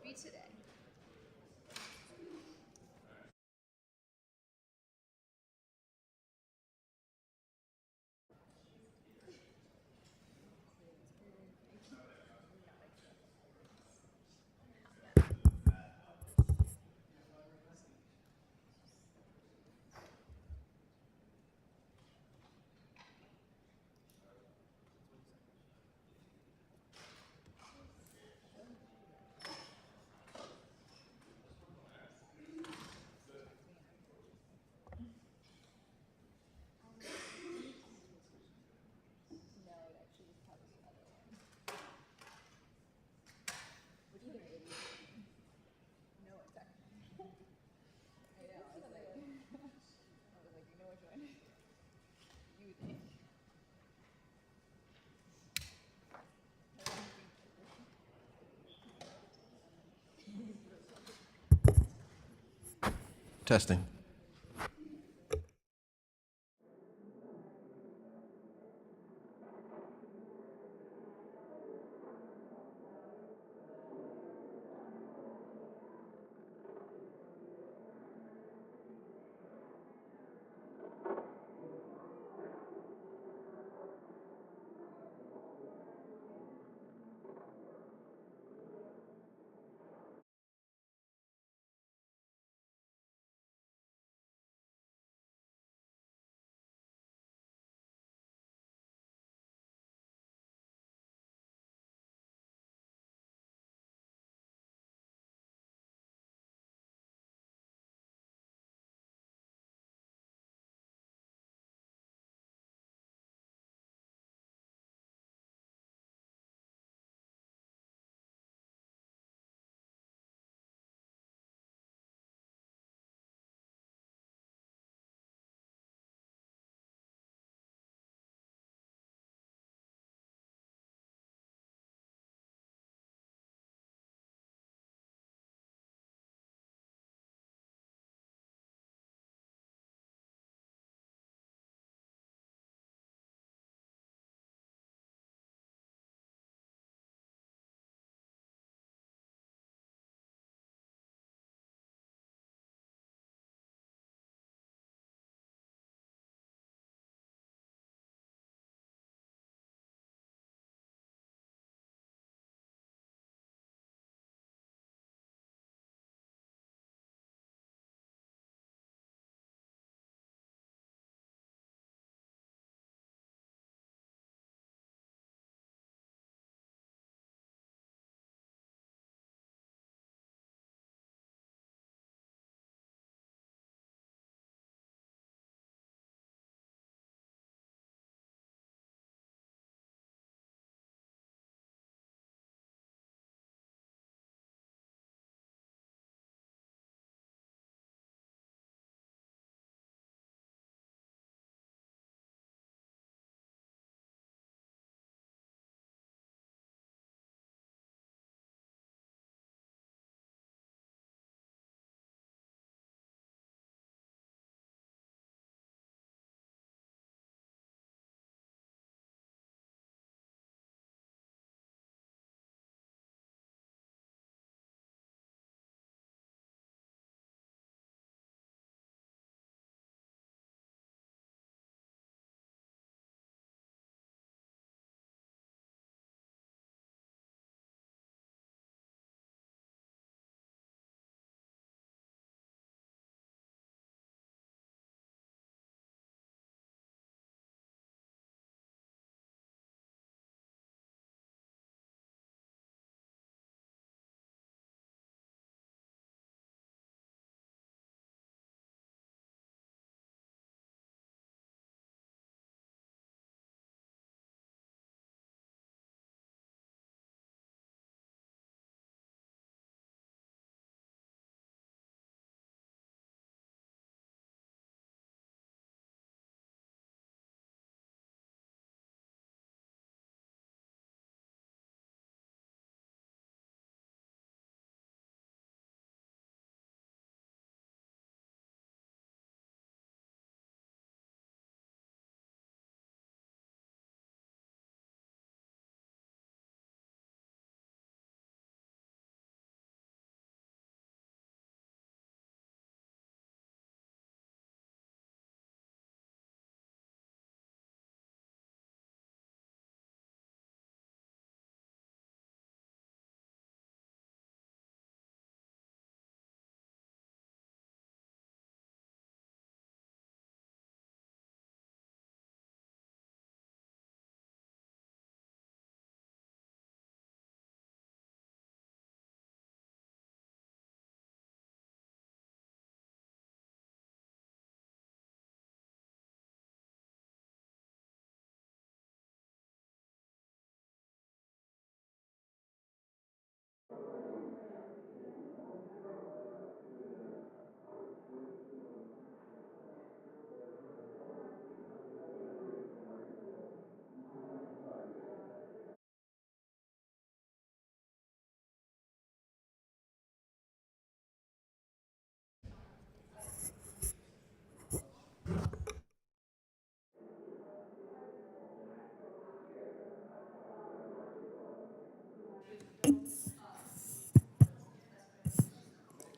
be today. Testing.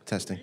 Testing.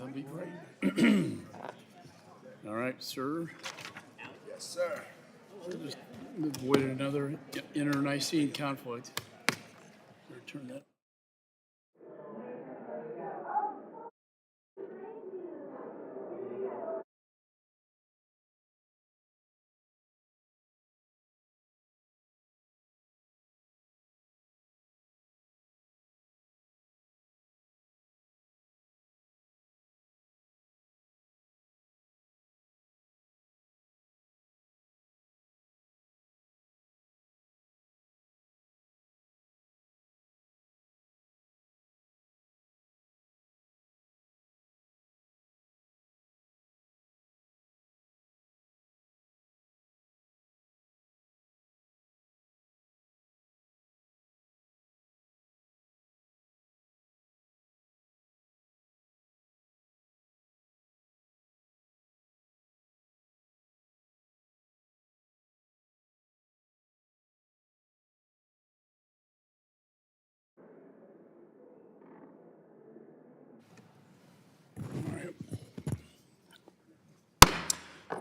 That'll be great. All right, sir. Yes, sir. Just avoid another internecine conflict. Return that.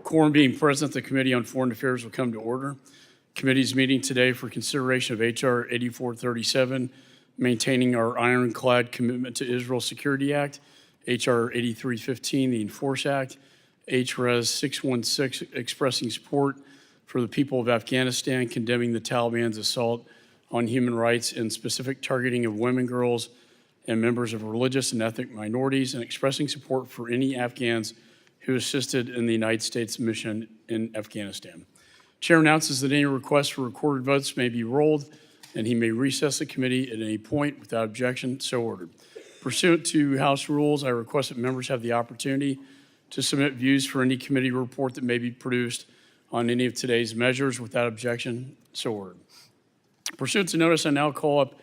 Quorum being present, the Committee on Foreign Affairs will come to order. Committee's meeting today for consideration of H.R. 8437, Maintaining Our Ironclad Commitment to Israel Security Act, H.R. 8315, the Enforce Act, H.Res. 616, expressing support for the people of Afghanistan, condemning the Taliban's assault on human rights and specific targeting of women, girls, and members of religious and ethnic minorities, and expressing support for any Afghans who assisted in the United States mission in Afghanistan. Chair announces that any requests for recorded votes may be rolled, and he may recess the committee at any point without objection. So ordered. Pursuant to House rules, I request that members have the opportunity to submit views for any committee report that may be produced on any of today's measures without objection. So ordered. Pursuant to notice, I now call up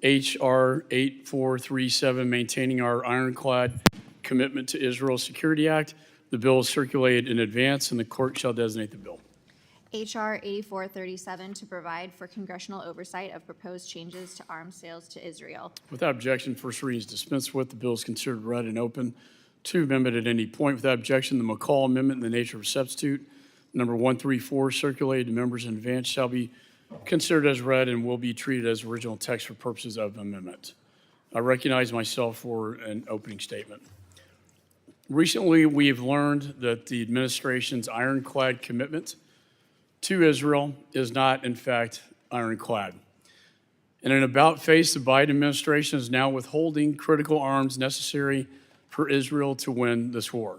H.R. 8437, Maintaining Our Ironclad Commitment to Israel Security Act. The bill is circulated in advance, and the clerk shall designate the bill. H.R. 8437 to provide for congressional oversight of proposed changes to arms sales to Israel. Without objection, first reading is dispensed with. The bill is considered read and open to amendment at any point. Without objection, the McCall Amendment in the nature of a substitute, number 134, circulated to members in advance, shall be considered as read and will be treated as original text for purposes of amendment. I recognize myself for an opening statement. Recently, we have learned that the administration's ironclad commitment to Israel is not, in fact, ironclad. In an about-face, the Biden administration is now withholding critical arms necessary for Israel to win this war.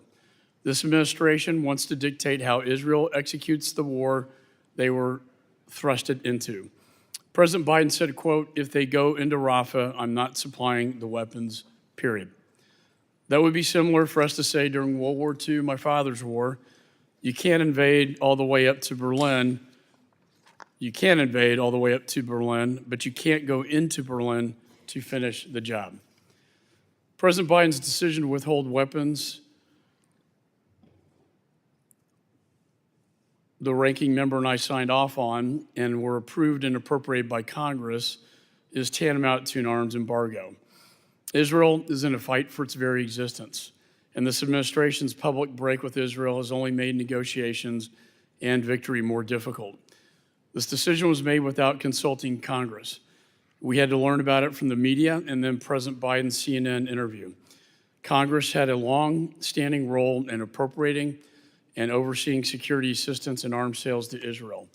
This administration wants to dictate how Israel executes the war they were thrusted into. President Biden said, quote, "If they go into Rafah, I'm not supplying the weapons, period." That would be similar for us to say during World War II, my father's war, you can't invade all the way up to Berlin. You can invade all the way up to Berlin, but you can't go into Berlin to finish the job. President Biden's decision to withhold weapons, the ranking member and I signed off on and were approved and appropriated by Congress, is tantamount to an arms embargo. Israel is in a fight for its very existence, and this administration's public break with Israel has only made negotiations and victory more difficult. This decision was made without consulting Congress. We had to learn about it from the media and then President Biden's CNN interview. Congress had a long-standing role in appropriating and overseeing security assistance and arms sales to Israel.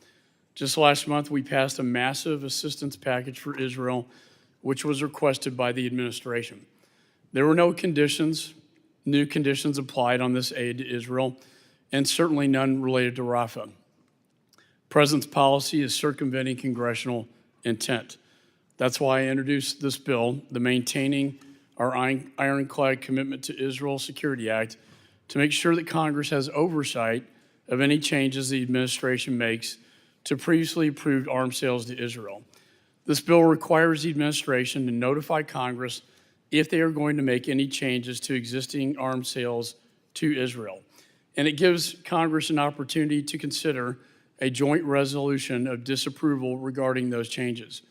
Just last month, we passed a massive assistance package for Israel, which was requested by the administration. There were no conditions, new conditions applied on this aid to Israel, and certainly none related to Rafah. President's policy is circumventing congressional intent. That's why I introduced this bill, the Maintaining Our Ironclad Commitment to Israel Security Act, to make sure that Congress has oversight of any changes the administration makes to previously approved arms sales to Israel. This bill requires the administration to notify Congress if they are going to make any changes to existing arms sales to Israel. And it gives Congress an opportunity to consider a joint resolution of disapproval regarding those changes.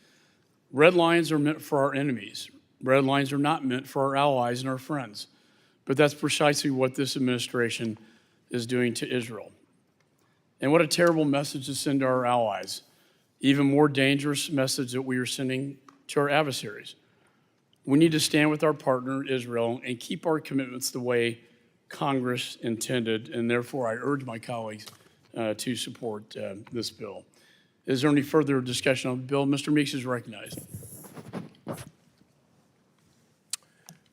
Red lines are meant for our enemies. Red lines are not meant for our allies and our friends. but that's precisely what this administration is doing to Israel. And what a terrible message to send to our allies. Even more dangerous message that we are sending to our adversaries. We need to stand with our partner, Israel, and keep our commitments the way Congress intended, and therefore I urge my colleagues to support this bill. Is there any further discussion on the bill? Mr. Meeks is recognized.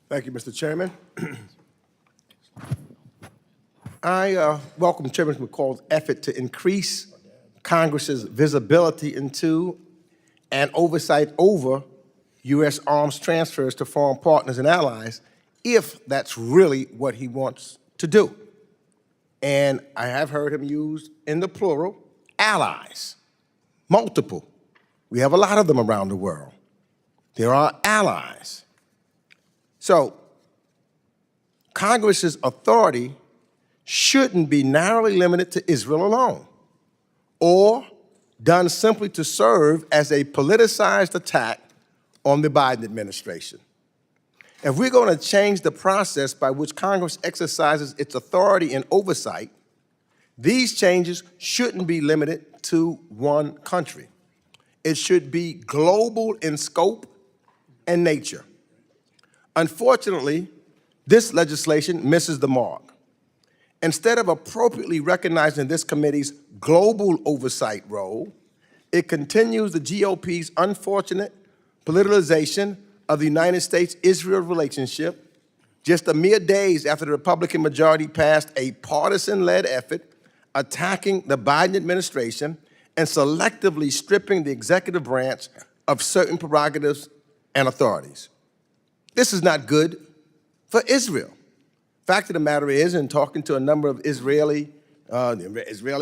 Thank you, Mr. Chairman. I welcome Chairman McCall's effort to increase Congress's visibility into and oversight over U.S. arms transfers to foreign partners and allies, if that's really what he wants to do. And I have heard him use, in the plural, allies, multiple. We have a lot of them around the world. There are allies. So, Congress's authority shouldn't be narrowly limited to Israel alone, or done simply to serve as a politicized attack on the Biden administration. If we're going to change the process by which Congress exercises its authority and oversight, these changes shouldn't be limited to one country. It should be global in scope and nature. Unfortunately, this legislation misses the mark. Instead of appropriately recognizing this committee's global oversight role, it continues the GOP's unfortunate politicalization of the United States-Israel relationship just a mere days after the Republican majority passed a partisan-led effort attacking the Biden administration and selectively stripping the executive branch of certain prerogatives and authorities. This is not good for Israel. Fact of the matter is, in talking to a number of the Israeli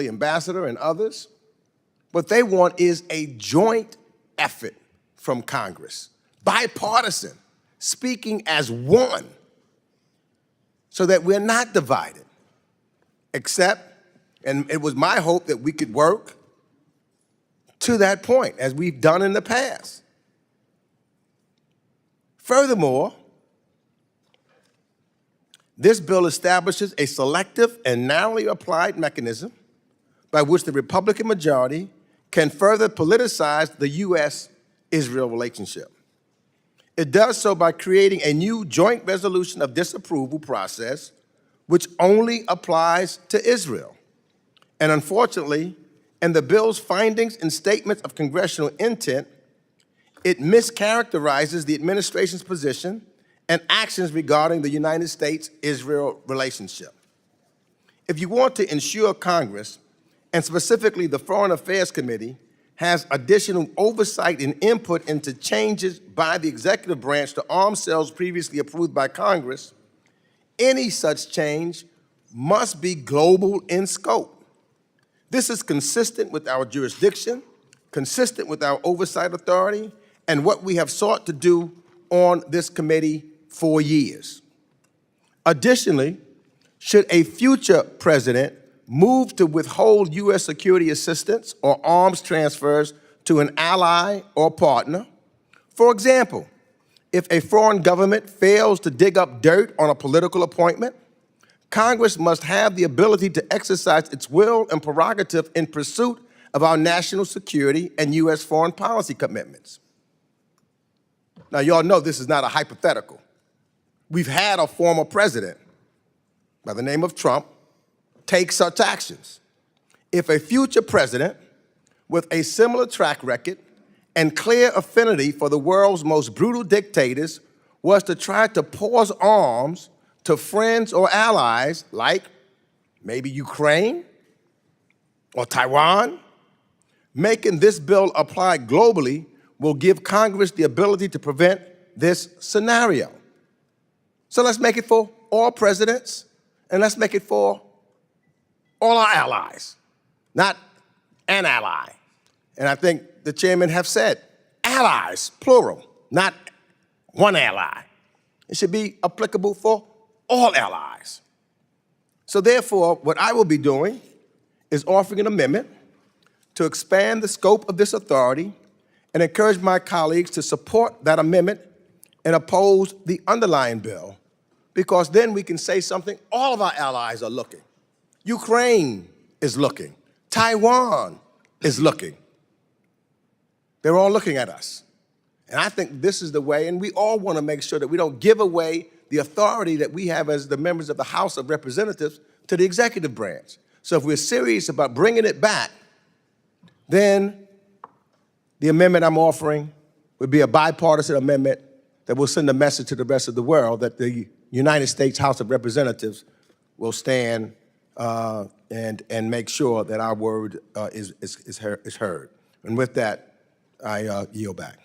ambassador and others, what they want is a joint effort from Congress, bipartisan, speaking as one, so that we're not divided, except, and it was my hope that we could work to that point, as we've done in the past. Furthermore, this bill establishes a selective and narrowly applied mechanism by which the Republican majority can further politicize the U.S.-Israel relationship. It does so by creating a new joint resolution of disapproval process which only applies to Israel. And unfortunately, in the bill's findings and statements of congressional intent, it mischaracterizes the administration's position and actions regarding the United States-Israel relationship. If you want to ensure Congress, and specifically the Foreign Affairs Committee, has additional oversight and input into changes by the executive branch to arms sales previously approved by Congress, any such change must be global in scope. This is consistent with our jurisdiction, consistent with our oversight authority, and what we have sought to do on this committee for years. Additionally, should a future president move to withhold U.S. security assistance or arms transfers to an ally or partner, for example, if a foreign government fails to dig up dirt on a political appointment, Congress must have the ability to exercise its will and prerogative in pursuit of our national security and U.S. foreign policy commitments. Now, you all know this is not a hypothetical. We've had a former president by the name of Trump take such actions. If a future president with a similar track record and clear affinity for the world's most brutal dictators was to try to pause arms to friends or allies like maybe Ukraine or Taiwan, making this bill apply globally will give Congress the ability to prevent this scenario. So let's make it for all presidents, and let's make it for all our allies, not an ally. And I think the chairman have said allies, plural, not one ally. It should be applicable for all allies. So therefore, what I will be doing is offering an amendment to expand the scope of this authority and encourage my colleagues to support that amendment and oppose the underlying bill, because then we can say something. All of our allies are looking. Ukraine is looking. Taiwan is looking. They're all looking at us. And I think this is the way, and we all want to make sure that we don't give away the authority that we have as the members of the House of Representatives to the executive branch. So if we're serious about bringing it back, then the amendment I'm offering would be a bipartisan amendment that will send a message to the rest of the world that the United States House of Representatives will stand and make sure that our word is heard. And with that, I yield back.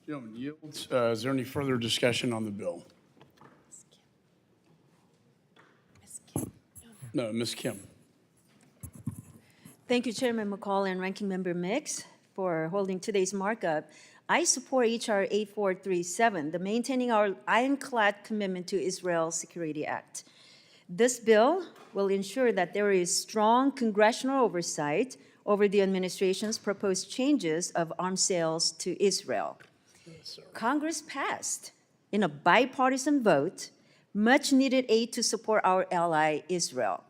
Gentleman yields. Is there any further discussion on the bill? No, Ms. Kim. Thank you, Chairman McCall and Ranking Member Meeks, for holding today's markup. I support H.R. 8437, the Maintaining Our Ironclad Commitment to Israel Security Act. This bill will ensure that there is strong congressional oversight over the administration's proposed changes of arms sales to Israel. Yes, Congress passed, in a bipartisan vote, much-needed aid to support our ally Israel.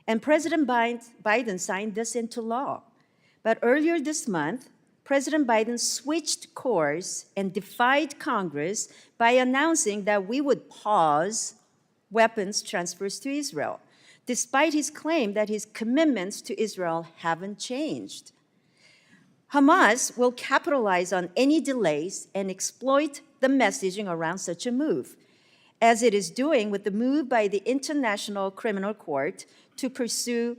And President Biden signed this into law. But earlier this month, President Biden switched course and defied Congress by announcing that we would pause weapons transfers to Israel, despite his claim that his commitments to Israel haven't changed. Hamas will capitalize on any delays and exploit the messaging around such a move, as it is doing with the move by the International Criminal Court to pursue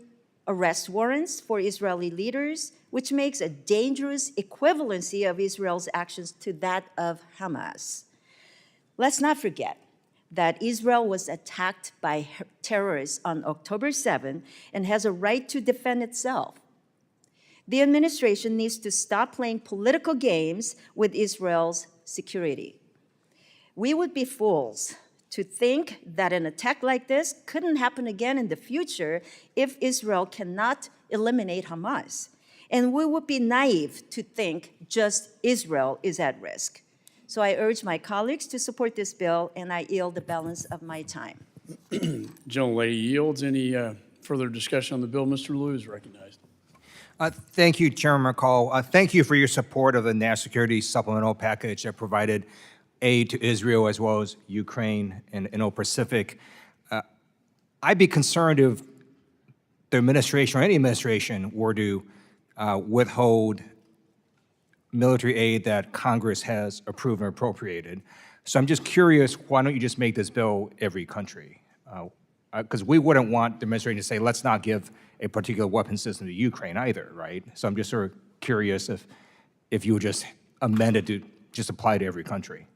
arrest warrants for Israeli leaders, which makes a dangerous equivalency of Israel's actions to that of Hamas. Let's not forget that Israel was attacked by terrorists on October 7 and has a right to defend itself. The administration needs to stop playing political games with Israel's security. We would be fools to think that an attack like this couldn't happen again in the future if Israel cannot eliminate Hamas. And we would be naive to think just Israel is at risk. So I urge my colleagues to support this bill, and I yield the balance of my time. Gentlelady yields. Any further discussion on the bill? Mr. Liu is recognized. Thank you, Chairman McCall. Thank you for your support of the national security supplemental package that provided aid to Israel as well as Ukraine and Indo-Pacific. I'd be concerned if the administration or any administration were to withhold military aid that Congress has approved and appropriated. So I'm just curious, why don't you just make this bill every country? Because we wouldn't want the administration to say, let's not give a particular weapon system to Ukraine either, right? So I'm just sort of curious if you would just amend it to just apply to every country.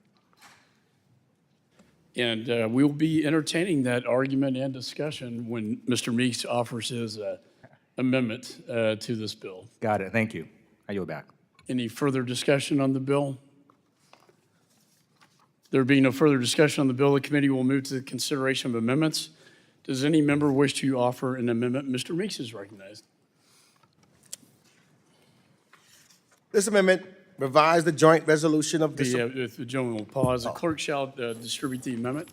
And we'll be entertaining that argument and discussion when Mr. Meeks offers his amendment to this bill. Got it. Thank you. I yield back. Any further discussion on the bill? There being no further discussion on the bill, the committee will move to the consideration of amendments. Does any member wish to offer an amendment? Mr. Meeks is recognized. This amendment revised the joint resolution of If the gentleman will pause, the clerk shall distribute the amendment.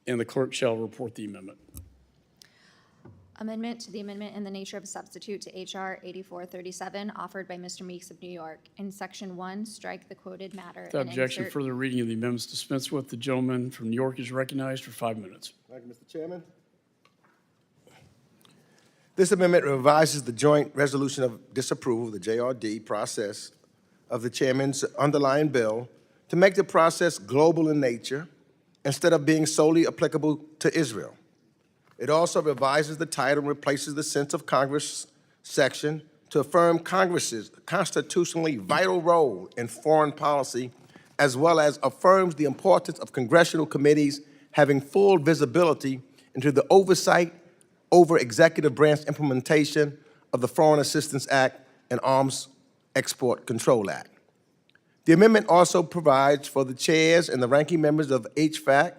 And the clerk shall report the amendment. Amendment to the amendment in the nature of a substitute to H.R. 8437, offered by Mr. Meeks of New York. In Section 1, strike the quoted matter. Without and objection, insert- further reading of the amendments dispensed with. The gentleman from New York is recognized for 5 minutes. Thank you, Mr. Chairman. This amendment revises the joint resolution of disapproval, the JRD process of the chairman's underlying bill to make the process global in nature instead of being solely applicable to Israel. It also revises the title and replaces the sense of Congress section to affirm Congress's constitutionally vital role in foreign policy, as well as affirms the importance of congressional committees having full visibility into the oversight over executive branch implementation of the Foreign Assistance Act and Arms Export Control Act. The amendment also provides for the chairs and the ranking members of HFAC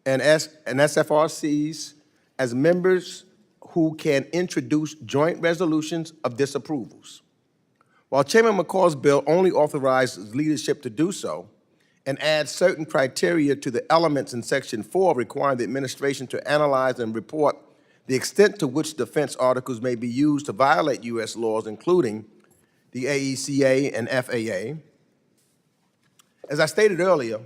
and SFRCs as members who can introduce joint resolutions of disapprovals. While Chairman McCall's bill only authorizes leadership to do so and adds certain criteria to the elements in Section 4 requiring the administration to analyze and report the extent to which defense articles may be used to violate U.S. laws, including the AECA and FAA. As I stated earlier,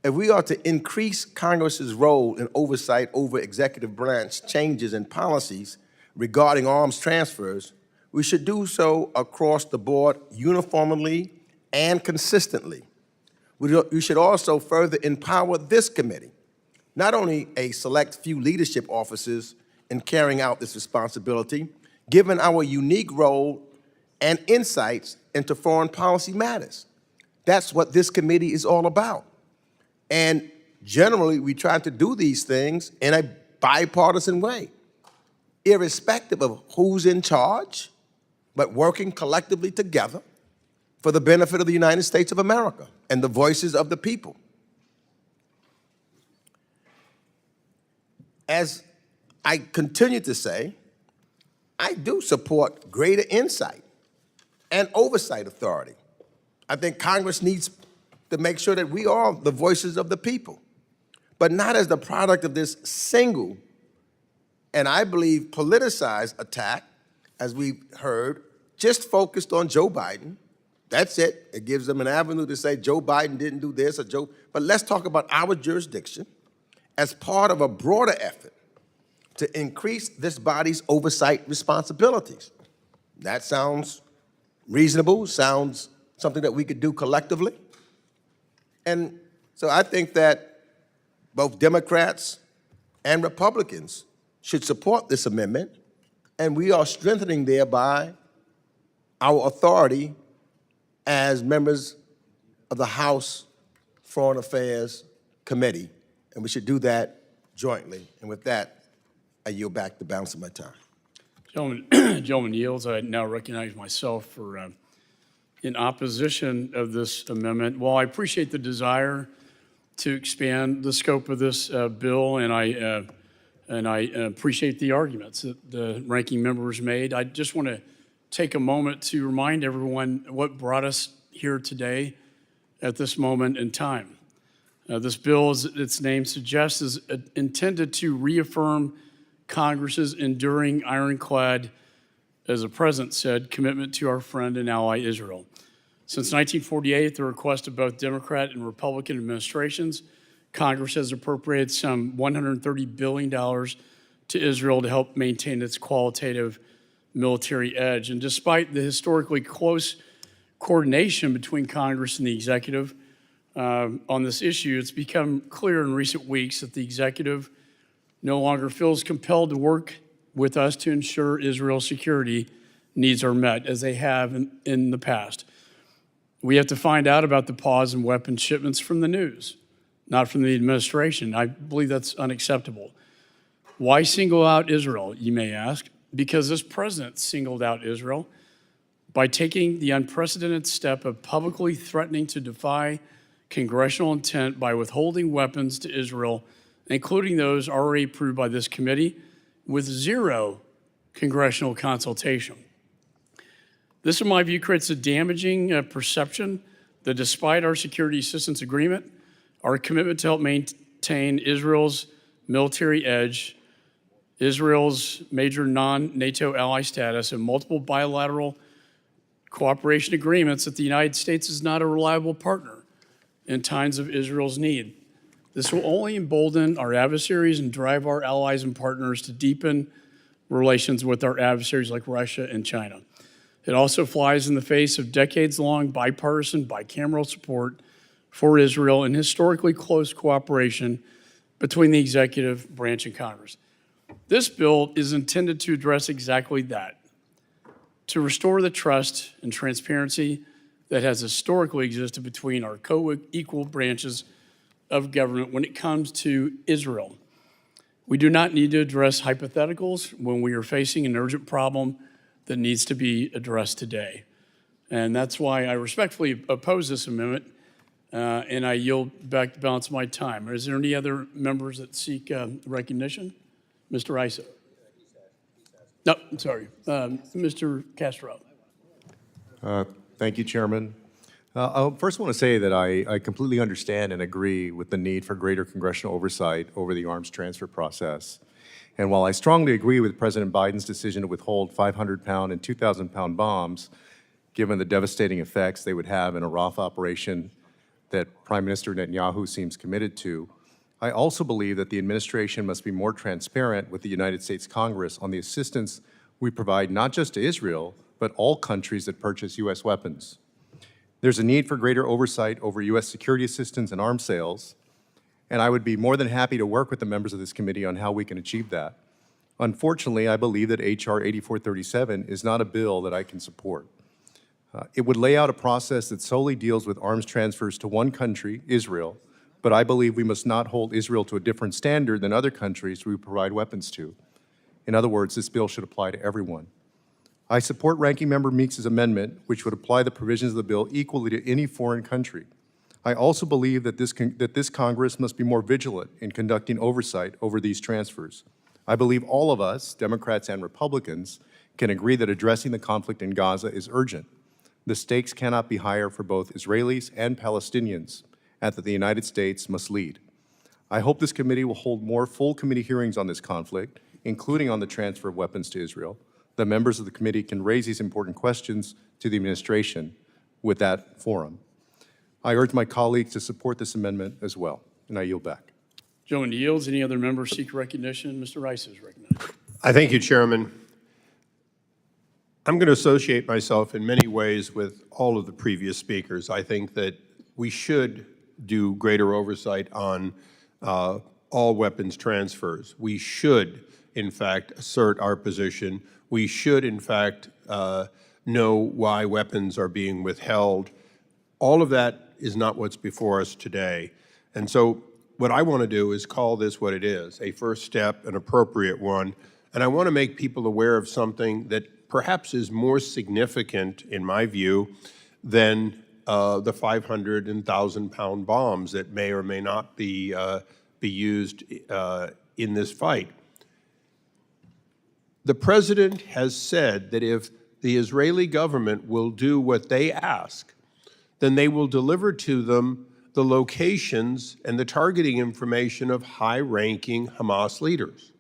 if we are to increase Congress's role in oversight over executive branch changes and policies regarding arms transfers, we should do so across the board uniformly and consistently. We should also further empower this committee, not only a select few leadership officers in carrying out this responsibility, given our unique role and insights into foreign policy matters. That's what this committee is all about. And generally, we try to do these things in a bipartisan way, irrespective of who's in charge, but working collectively together for the benefit of the United States of America and the voices of the people. As I continue to say, I do support greater insight and oversight authority. I think Congress needs to make sure that we are the voices of the people, but not as the product of this single, and I believe politicized attack, as we've heard, just focused on Joe Biden. That's it. It gives them an avenue to say Joe Biden didn't do this or Joe, but let's talk about our jurisdiction as part of a broader effort to increase this body's oversight responsibilities. That sounds reasonable, sounds something that we could do collectively. And so I think that both Democrats and Republicans should support this amendment, and we are strengthening thereby our authority as members of the House Foreign Affairs Committee, and we should do that jointly. And with that, I yield back the balance of my time. Gentleman yields. I now recognize myself for in opposition of this amendment. While I appreciate the desire to expand the scope of this bill, and I appreciate the arguments that the ranking members made, I just want to take a moment to remind everyone what brought us here today at this moment in time. This bill, as its name suggests, is intended to reaffirm Congress's enduring ironclad, as the President said, commitment to our friend and ally Israel. Since 1948, at the request of both Democrat and Republican administrations, Congress has appropriated some $130 billion to Israel to help maintain its qualitative military edge. And despite the historically close coordination between Congress and the executive on this issue, it's become clear in recent weeks that the executive no longer feels compelled to work with us to ensure Israel's security needs are met, as they have in the past. We have to find out about the pause in weapons shipments from the news, not from the administration. I believe that's unacceptable. Why single out Israel, you may ask? Because this president singled out Israel by taking the unprecedented step of publicly threatening to defy congressional intent by withholding weapons to Israel, including those already approved by this committee, with zero congressional consultation. This, in my view, creates a damaging perception that despite our security assistance agreement, our commitment to help maintain Israel's military edge, Israel's major non-NATO ally status, and multiple bilateral cooperation agreements, that the United States is not a reliable partner in times of Israel's need. This will only embolden our adversaries and drive our allies and partners to deepen relations with our adversaries like Russia and China. It also flies in the face of decades-long bipartisan, bicameral support for Israel and historically close cooperation between the executive branch and Congress. This bill is intended to address exactly that, to restore the trust and transparency that has historically existed between our co-equal branches of government when it comes to Israel. We do not need to address hypotheticals when we are facing an urgent problem that needs to be addressed today. And that's why I respectfully oppose this amendment, and I yield back the balance of my time. Is there any other members that seek recognition? Mr. Issa. No, I'm sorry. Mr. Castro. Thank you, Chairman. I first want to say that I completely understand and agree with the need for greater congressional oversight over the arms transfer process. And while I strongly agree with President Biden's decision to withhold 500-pound and 2,000-pound bombs, given the devastating effects they would have in a Rafah operation that Prime Minister Netanyahu seems committed to, I also believe that the administration must be more transparent with the United States Congress on the assistance we provide not just to Israel, but all countries that purchase U.S. weapons. There's a need for greater oversight over U.S. security assistance and arms sales, and I would be more than happy to work with the members of this committee on how we can achieve that. Unfortunately, I believe that H.R. 8437 is not a bill that I can support. It would lay out a process that solely deals with arms transfers to one country, Israel, but I believe we must not hold Israel to a different standard than other countries we provide weapons to. In other words, this bill should apply to everyone. I support Ranking Member Meeks' amendment, which would apply the provisions of the bill equally to any foreign country. I also believe that this Congress must be more vigilant in conducting oversight over these transfers. I believe all of us, Democrats and Republicans, can agree that addressing the conflict in Gaza is urgent. The stakes cannot be higher for both Israelis and Palestinians, and that the United States must lead. I hope this committee will hold more full committee hearings on this conflict, including on the transfer of weapons to Israel. The members of the committee can raise these important questions to the administration with that forum. I urge my colleagues to support this amendment as well, and I yield back. Gentleman yields. Any other members seek recognition? Mr. Rice is recognized. I thank you, Chairman. I'm going to associate myself in many ways with all of the previous speakers. I think that we should do greater oversight on all weapons transfers. We should, in fact, assert our position. We should, in fact, know why weapons are being withheld. All of that is not what's before us today. And so what I want to do is call this what it is, a first step, an appropriate one. And I want to make people aware of something that perhaps is more significant, in my view, than the 500 and 1,000-pound bombs that may or may not be used in this fight. The President has said that if the Israeli government will do what they ask, then they will deliver to them the locations and the targeting information of high-ranking Hamas leaders.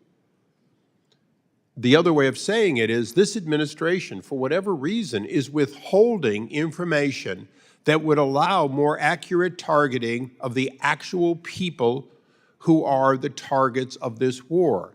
The other way of saying it is this administration, for whatever reason, is withholding information that would allow more accurate targeting of the actual people who are the targets of this war.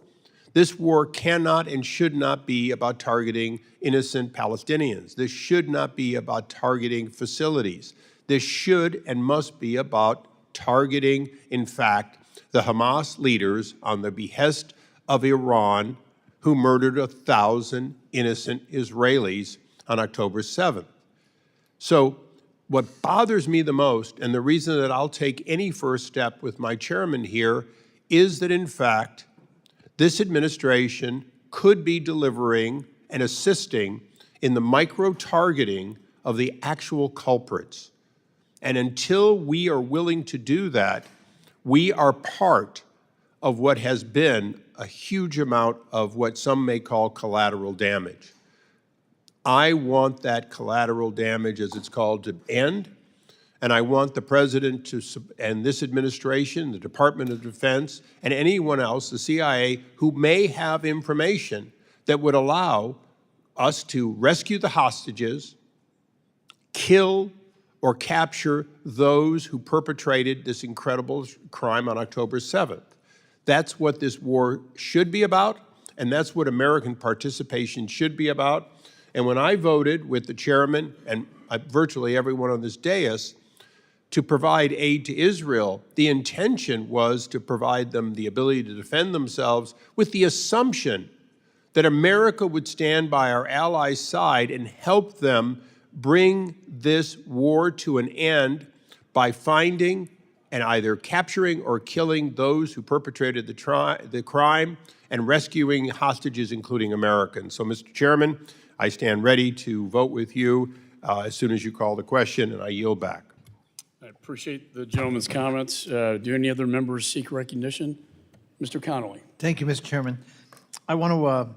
This war cannot and should not be about targeting innocent Palestinians. This should not be about targeting facilities. This should and must be about targeting, in fact, the Hamas leaders on the behest of Iran, who murdered 1,000 innocent Israelis on October 7th. So what bothers me the most, and the reason that I'll take any first step with my chairman here, is that, in fact, this administration could be delivering and assisting in the micro-targeting of the actual culprits. And until we are willing to do that, we are part of what has been a huge amount of what some may call collateral damage. I want that collateral damage, as it's called, to end, and I want the President and this administration, the Department of Defense, and anyone else, the CIA, who may have information that would allow us to rescue the hostages, kill or capture those who perpetrated this incredible crime on October 7th. That's what this war should be about, and that's what American participation should be about. And when I voted with the chairman and virtually everyone on this dais to provide aid to Israel, the intention was to provide them the ability to defend themselves with the assumption that America would stand by our allies' side and help them bring this war to an end by finding and either capturing or killing those who perpetrated the crime and rescuing hostages, including Americans. So, Mr. Chairman, I stand ready to vote with you as soon as you call the question, and I yield back. I appreciate the gentleman's comments. Do any other members seek recognition? Mr. Connolly. Thank you, Mr. Chairman. I want to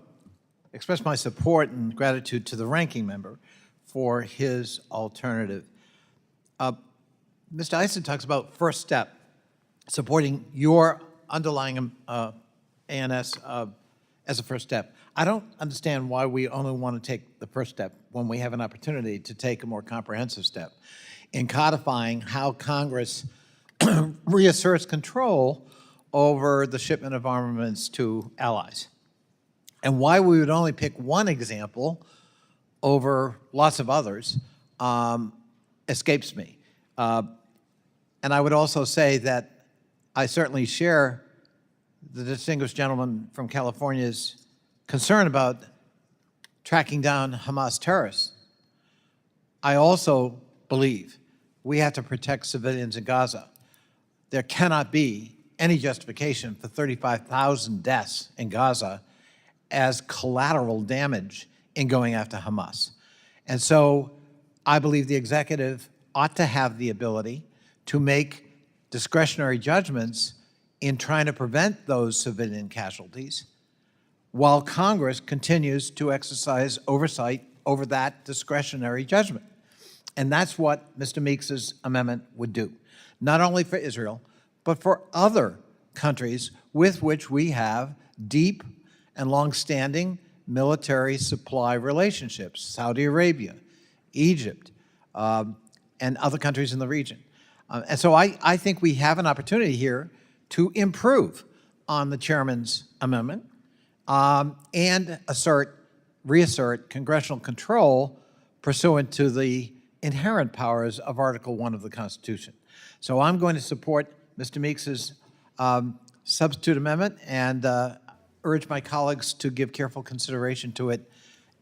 express my support and gratitude to the ranking member for his alternative. Mr. Eisen talks about first step, supporting your underlying ANS as a first step. I don't understand why we only want to take the first step when we have an opportunity to take a more comprehensive step in codifying how Congress reasserts control over the shipment of armaments to allies. And why we would only pick one example over lots of others escapes me. And I would also say that I certainly share the distinguished gentleman from California's concern about tracking down Hamas terrorists. I also believe we have to protect civilians in Gaza. There cannot be any justification for 35,000 deaths in Gaza as collateral damage in going after Hamas. And so I believe the executive ought to have the ability to make discretionary judgments in trying to prevent those civilian casualties while Congress continues to exercise oversight over that discretionary judgment. And that's what Mr. Meeks's amendment would do, not only for Israel, but for other countries with which we have deep and long-standing military supply relationships, Saudi Arabia, Egypt, and other countries in the region. And so I think we have an opportunity here to improve on the chairman's amendment and reassert congressional control pursuant to the inherent powers of Article 1 of the Constitution. So I'm going to support Mr. Meeks's substitute amendment and urge my colleagues to give careful consideration to it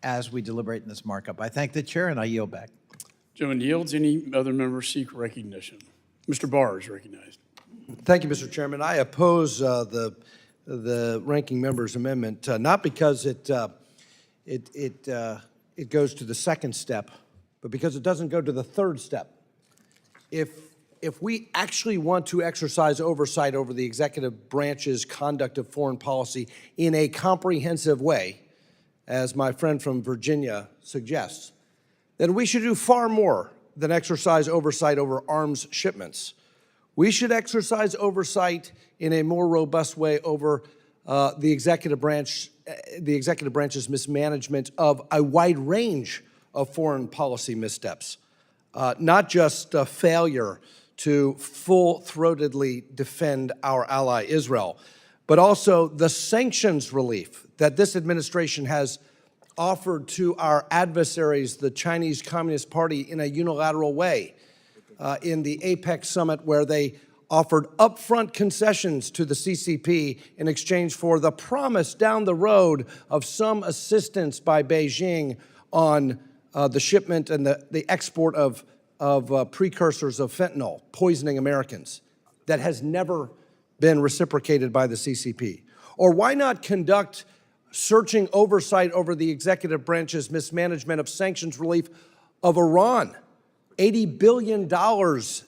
as we deliberate in this markup. I thank the chair and I yield back. Gentleman yields. Any other members seek recognition? Mr. Barr is recognized. Thank you, Mr. Chairman. I oppose the ranking member's amendment, not because it goes to the second step, but because it doesn't go to the third step. If we actually want to exercise oversight over the executive branch's conduct of foreign policy in a comprehensive way, as my friend from Virginia suggests, then we should do far more than exercise oversight over arms shipments. We should exercise oversight in a more robust way over the executive branch's mismanagement of a wide range of foreign policy missteps, not just a failure to full-throatedly defend our ally Israel, but also the sanctions relief that this administration has offered to our adversaries, the Chinese Communist Party, in a unilateral way. In the APEC summit, where they offered upfront concessions to the CCP in exchange for the promise down the road of some assistance by Beijing on the shipment and the export of precursors of fentanyl, poisoning Americans. That has never been reciprocated by the CCP. Or why not conduct searching oversight over the executive branch's mismanagement of sanctions relief of Iran? $80 billion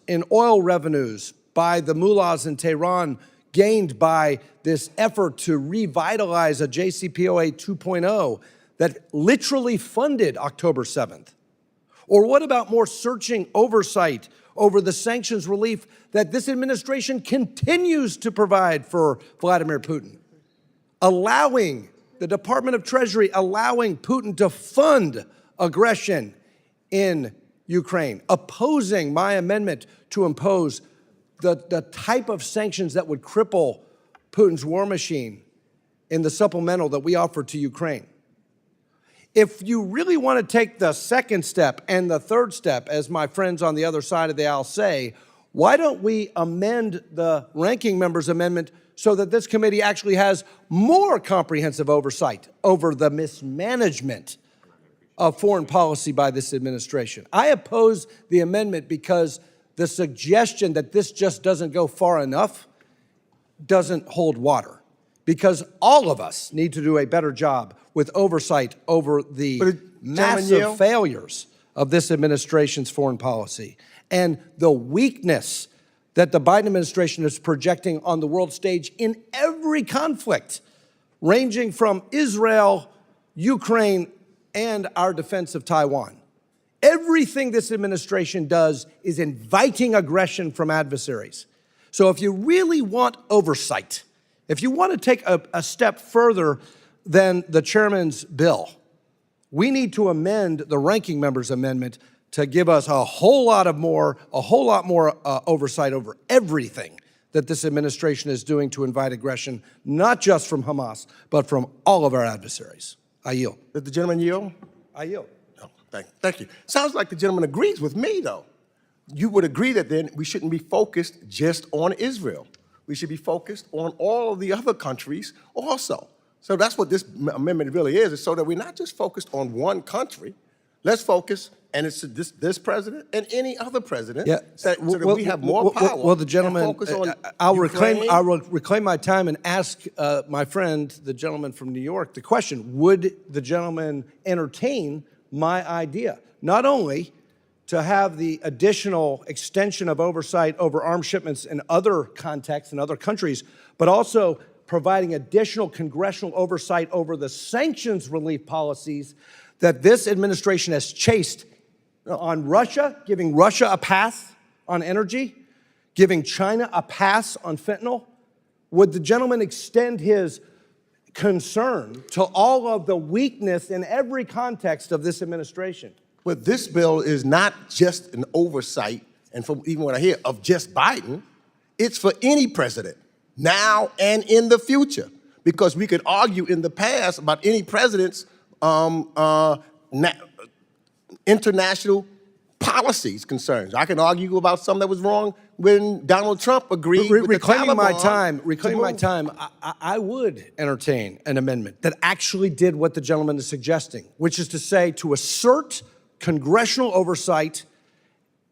in oil revenues by the mullahs in Tehran gained by this effort to revitalize a JCPOA 2.0 that literally funded October 7th. Or what about more searching oversight over the sanctions relief that this administration continues to provide for Vladimir Putin, allowing the Department of Treasury, allowing Putin to fund aggression in Ukraine, opposing my amendment to impose the type of sanctions that would cripple Putin's war machine in the supplemental that we offered to Ukraine. If you really want to take the second step and the third step, as my friends on the other side of the aisle say, why don't we amend the ranking member's amendment so that this committee actually has more comprehensive oversight over the mismanagement of foreign policy by this administration? I oppose the amendment because the suggestion that this just doesn't go far enough doesn't hold water, because all of us need to do a better job with oversight over the massive failures of this administration's foreign policy and the weakness that the Biden administration is projecting on the world stage in every conflict, ranging from Israel, Ukraine, and our defense of Taiwan. Everything this administration does is inviting aggression from adversaries. So if you really want oversight, if you want to take a step further than the chairman's bill, we need to amend the ranking member's amendment to give us a whole lot more oversight over everything that this administration is doing to invite aggression, not just from Hamas, but from all of our adversaries. I yield. Does the gentleman yield? I yield. No, thank you. Sounds like the gentleman agrees with me, though. You would agree that then we shouldn't be focused just on Israel. We should be focused on all of the other countries also. So that's what this amendment really is so that we're not just focused on one country. Let's focus, and it's this president and any other president, Yeah. so that we have more power. Well, the gentleman, and focus on I'll Ukraine. reclaim my time and ask my friend, the gentleman from New York, the question: would the gentleman entertain my idea, not only to have the additional extension of oversight over arms shipments in other contexts in other countries, but also providing additional congressional oversight over the sanctions relief policies that this administration has chased on Russia, giving Russia a pass on energy, giving China a pass on fentanyl? Would the gentleman extend his concern to all of the weakness in every context of this administration? But this bill is not just an oversight, and from even what I hear, of just Biden. It's for any president, now and in the future. Because we could argue in the past about any president's international policies concerns. I can argue about something that was wrong when Donald Trump agreed with Reclaiming the my Taliban time, to move. I would entertain an amendment that actually did what the gentleman is suggesting, which is to say to assert congressional oversight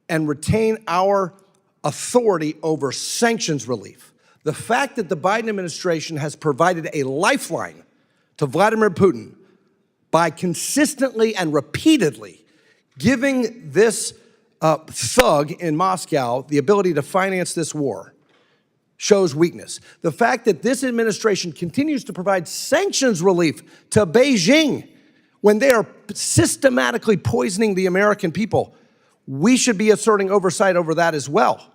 and retain our authority over sanctions relief. The fact that the Biden administration has provided a lifeline to Vladimir Putin by consistently and repeatedly giving this thug in Moscow the ability to finance this war shows weakness. The fact that this administration continues to provide sanctions relief to Beijing when they are systematically poisoning the American people, we should be asserting oversight over that as well.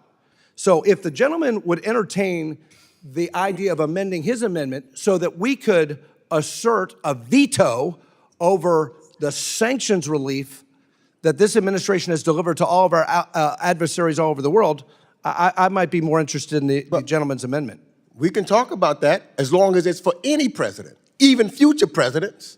So if the gentleman would entertain the idea of amending his amendment so that we could assert a veto over the sanctions relief that this administration has delivered to all of our adversaries all over the world, I might be more interested in the gentleman's amendment. We can talk about that as long as it's for any president, even future presidents,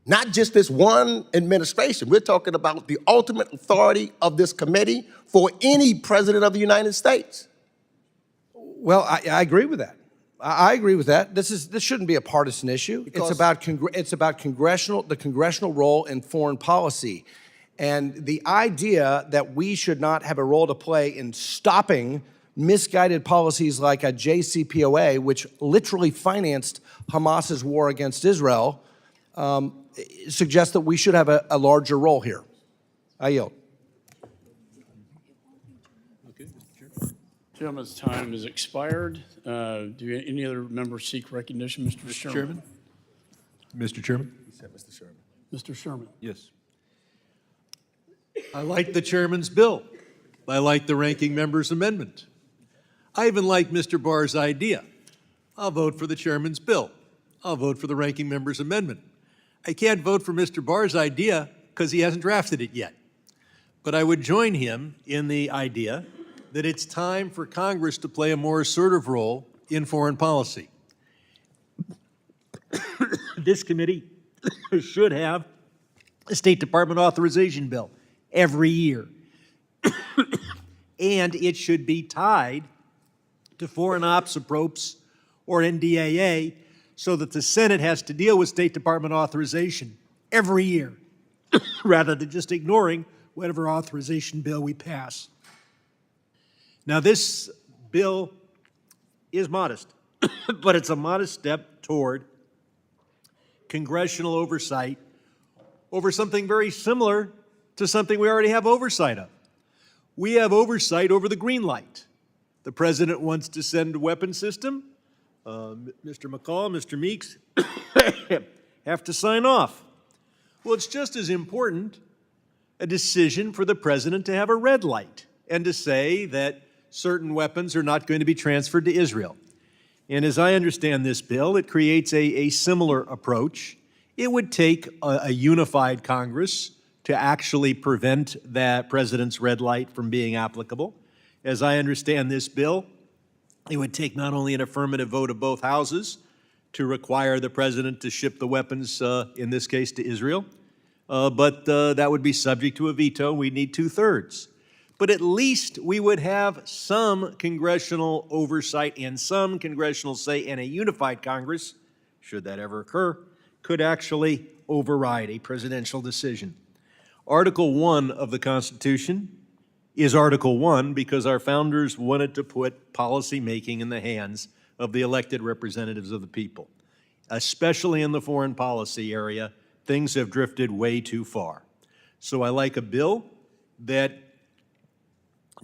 not just this one administration. We're talking about the ultimate authority of this committee for any president of the United States. Well, I agree with that. I agree with that. This shouldn't be a partisan issue. It's about the congressional role in foreign policy, and the idea that we should not have a role to play in stopping misguided policies like a JCPOA, which literally financed Hamas's war against Israel, suggests that we should have a larger role here. I yield. Gentleman's time has expired. Do any other members seek recognition, Mr. Sherman? Mr. Chairman? Mr. Sherman. Yes. I like the chairman's bill. I like the ranking member's amendment. I even like Mr. Barr's idea. I'll vote for the chairman's bill. I'll vote for the ranking member's amendment. I can't vote for Mr. Barr's idea because he hasn't drafted it yet. But I would join him in the idea that it's time for Congress to play a more assertive role in foreign policy. This committee should have a State Department authorization bill every year. And it should be tied to foreign ops approps or NDAA so that the Senate has to deal with State Department authorization every year rather than just ignoring whatever authorization bill we pass. Now, this bill is modest, but it's a modest step toward congressional oversight over something very similar to something we already have oversight of. We have oversight over the green light. The president wants to send a weapon system. Mr. McCall, Mr. Meeks have to sign off. Well, it's just as important a decision for the president to have a red light and to say that certain weapons are not going to be transferred to Israel. And as I understand this bill, it creates a similar approach. It would take a unified Congress to actually prevent that president's red light from being applicable. As I understand this bill, it would take not only an affirmative vote of both houses to require the president to ship the weapons, in this case to Israel, but that would be subject to a veto. We need 2/3. But at least we would have some congressional oversight and some congressional say, and a unified Congress, should that ever occur, could actually override a presidential decision. Article 1 of the Constitution is Article 1 because our founders wanted to put policy making in the hands of the elected representatives of the people. Especially in the foreign policy area, things have drifted way too far. So I like a bill that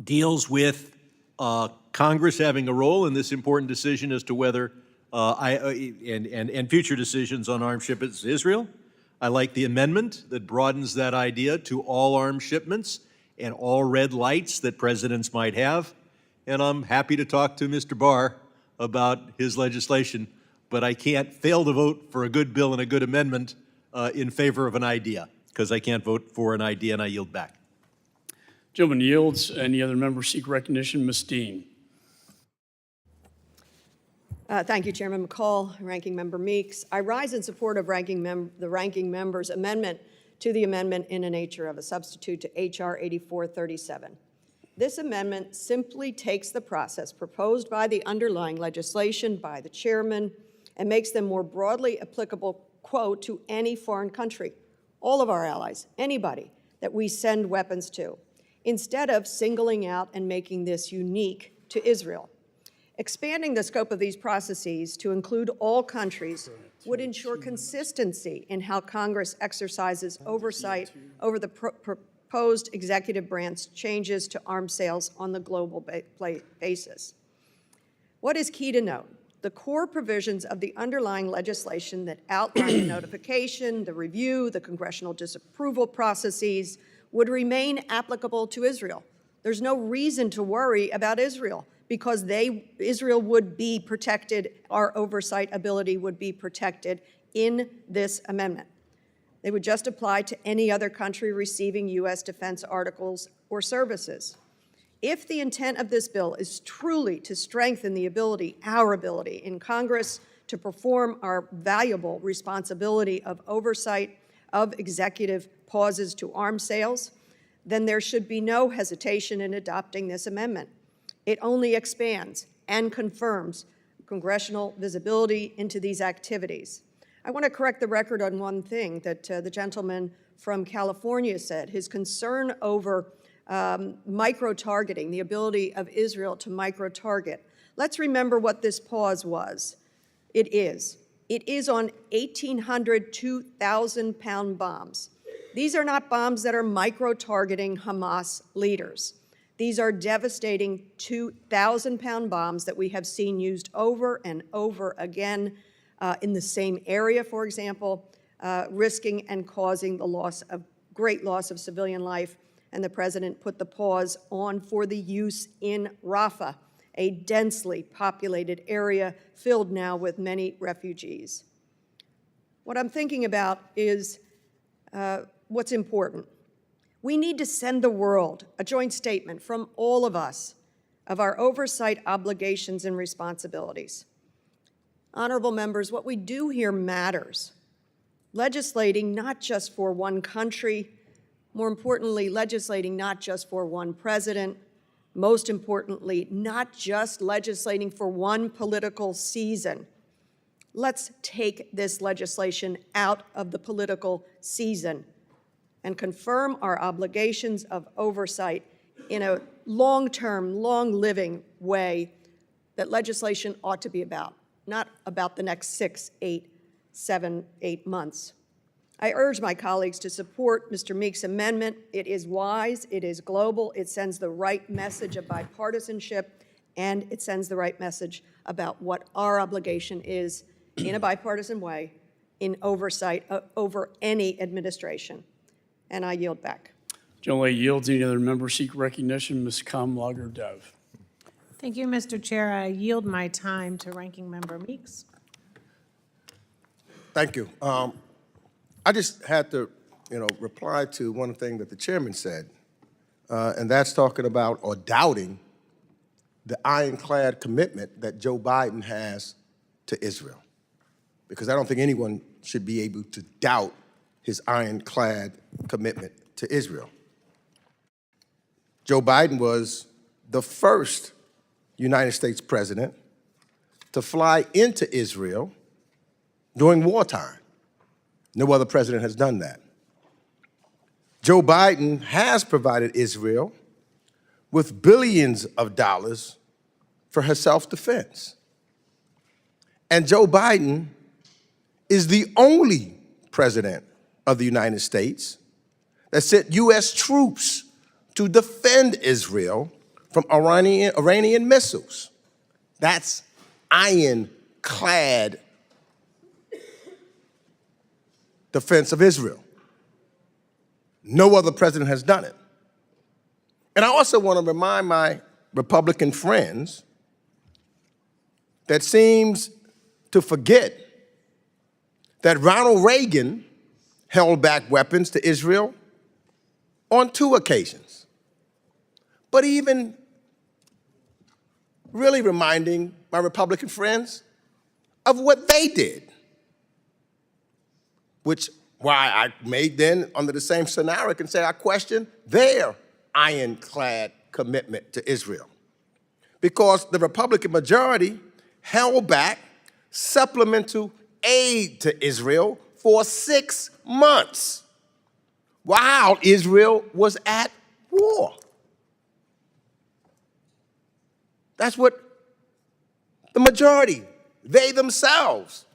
deals with Congress having a role in this important decision as to whether, and future decisions on arms shipments to Israel. I like the amendment that broadens that idea to all arms shipments and all red lights that presidents might have. And I'm happy to talk to Mr. Barr about his legislation, but I can't fail to vote for a good bill and a good amendment in favor of an idea, because I can't vote for an idea, and I yield back. Gentleman yields. Any other members seek recognition? Ms. Dean. Thank you, Chairman McCall, Ranking Member Meeks. I rise in support of the ranking member's amendment to the amendment in the nature of a substitute to H.R. 8437. This amendment simply takes the process proposed by the underlying legislation by the chairman and makes them more broadly applicable, quote, to any foreign country, all of our allies, anybody that we send weapons to, instead of singling out and making this unique to Israel. Expanding the scope of these processes to include all countries would ensure consistency in how Congress exercises oversight over the proposed executive branch changes to arms sales on the global basis. What is key to note? The core provisions of the underlying legislation that outline the notification, the review, the congressional disapproval processes would remain applicable to Israel. There's no reason to worry about Israel because Israel would be protected, our oversight ability would be protected in this amendment. They would just apply to any other country receiving U.S. defense articles or services. If the intent of this bill is truly to strengthen the ability, our ability in Congress to perform our valuable responsibility of oversight of executive pauses to arms sales, then there should be no hesitation in adopting this amendment. It only expands and confirms congressional visibility into these activities. I want to correct the record on one thing that the gentleman from California said. His concern over micro-targeting, the ability of Israel to micro-target. Let's remember what this pause was. It is on 1,800, 2,000-pound bombs. These are not bombs that are micro-targeting Hamas leaders. These are devastating 2,000-pound bombs that we have seen used over and over again in the same area, for example, risking and causing the great loss of civilian life. And the president put the pause on for the use in Rafah, a densely populated area filled now with many refugees. What I'm thinking about is what's important. We need to send the world a joint statement from all of us of our oversight obligations and responsibilities. Honorable members, what we do here matters. Legislating not just for one country, more importantly, legislating not just for one president, most importantly, not just legislating for one political season. Let's take this legislation out of the political season and confirm our obligations of oversight in a long-term, long-living way that legislation ought to be about, not about the next 6, 8, 7, 8 months. I urge my colleagues to support Mr. Meeks' amendment. It is wise, it is global, it sends the right message of bipartisanship, and it sends the right message about what our obligation is in a bipartisan way in oversight over any administration. And I yield back. Generally yields. Any other member seek recognition? Ms. Kamlager-Dove. Thank you, Mr. Chair. I yield my time to Ranking Member Meeks. Thank you. I just had to, reply to one thing that the chairman said, and that's talking about or doubting the ironclad commitment that Joe Biden has to Israel. Because I don't think anyone should be able to doubt his ironclad commitment to Israel. Joe Biden was the first United States president to fly into Israel during wartime. No other president has done that. Joe Biden has provided Israel with billions of dollars for her self-defense. And Joe Biden is the only president of the United States that sent U.S. troops to defend Israel from Iranian missiles. That's ironclad defense of Israel. No other president has done it. And I also want to remind my Republican friends that seems to forget that Ronald Reagan held back weapons to Israel on 2 occasions. But even really reminding my Republican friends of what they did, which why I made then, under the same scenario, can say I question their ironclad commitment to Israel. Because the Republican majority held back supplemental aid to Israel for 6 months while Israel was at war. That's what the majority, they themselves,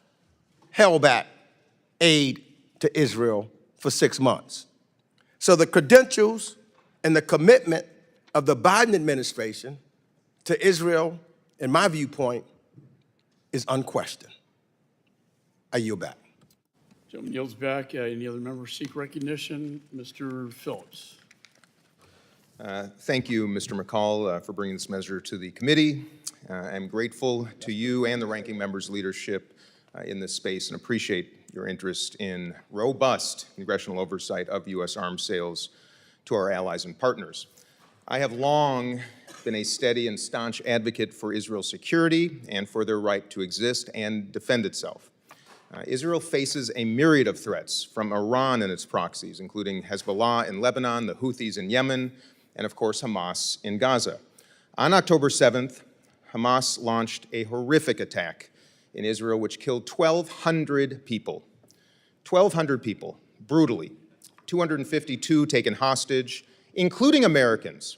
held back aid to Israel for 6 months. So the credentials and the commitment of the Biden administration to Israel, in my viewpoint, is unquestioned. I yield back. Gentleman yields back. Any other members seek recognition? Mr. Phillips. Thank you, Mr. McCall, for bringing this measure to the committee. I'm grateful to you and the ranking member's leadership in this space and appreciate your interest in robust congressional oversight of U.S. arms sales to our allies and partners. I have long been a steady and staunch advocate for Israel's security and for their right to exist and defend itself. Israel faces a myriad of threats from Iran and its proxies, including Hezbollah in Lebanon, the Houthis in Yemen, and of course Hamas in Gaza. On October 7th, Hamas launched a horrific attack in Israel which killed 1,200 people. 1,200 people, brutally. 252 taken hostage, including Americans,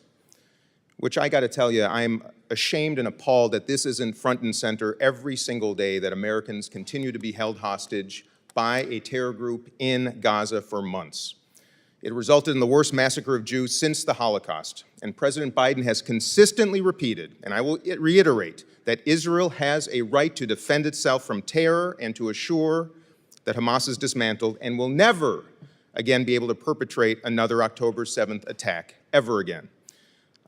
which I got to tell you, I'm ashamed and appalled that this isn't front and center every single day, that Americans continue to be held hostage by a terror group in Gaza for months. It resulted in the worst massacre of Jews since the Holocaust, and President Biden has consistently repeated, and I will reiterate, that Israel has a right to defend itself from terror and to assure that Hamas is dismantled and will never again be able to perpetrate another October 7th attack, ever again.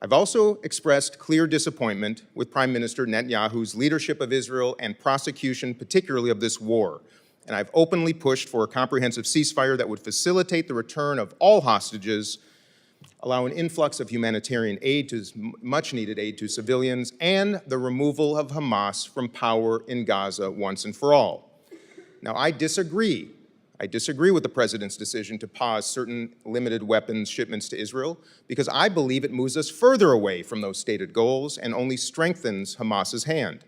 I've also expressed clear disappointment with Prime Minister Netanyahu's leadership of Israel and prosecution, particularly of this war. And I've openly pushed for a comprehensive ceasefire that would facilitate the return of all hostages, allow an influx of humanitarian aid, much-needed aid to civilians, and the removal of Hamas from power in Gaza once and for all. Now, I disagree with the president's decision to pause certain limited weapons shipments to Israel because I believe it moves us further away from those stated goals and only strengthens Hamas's hand.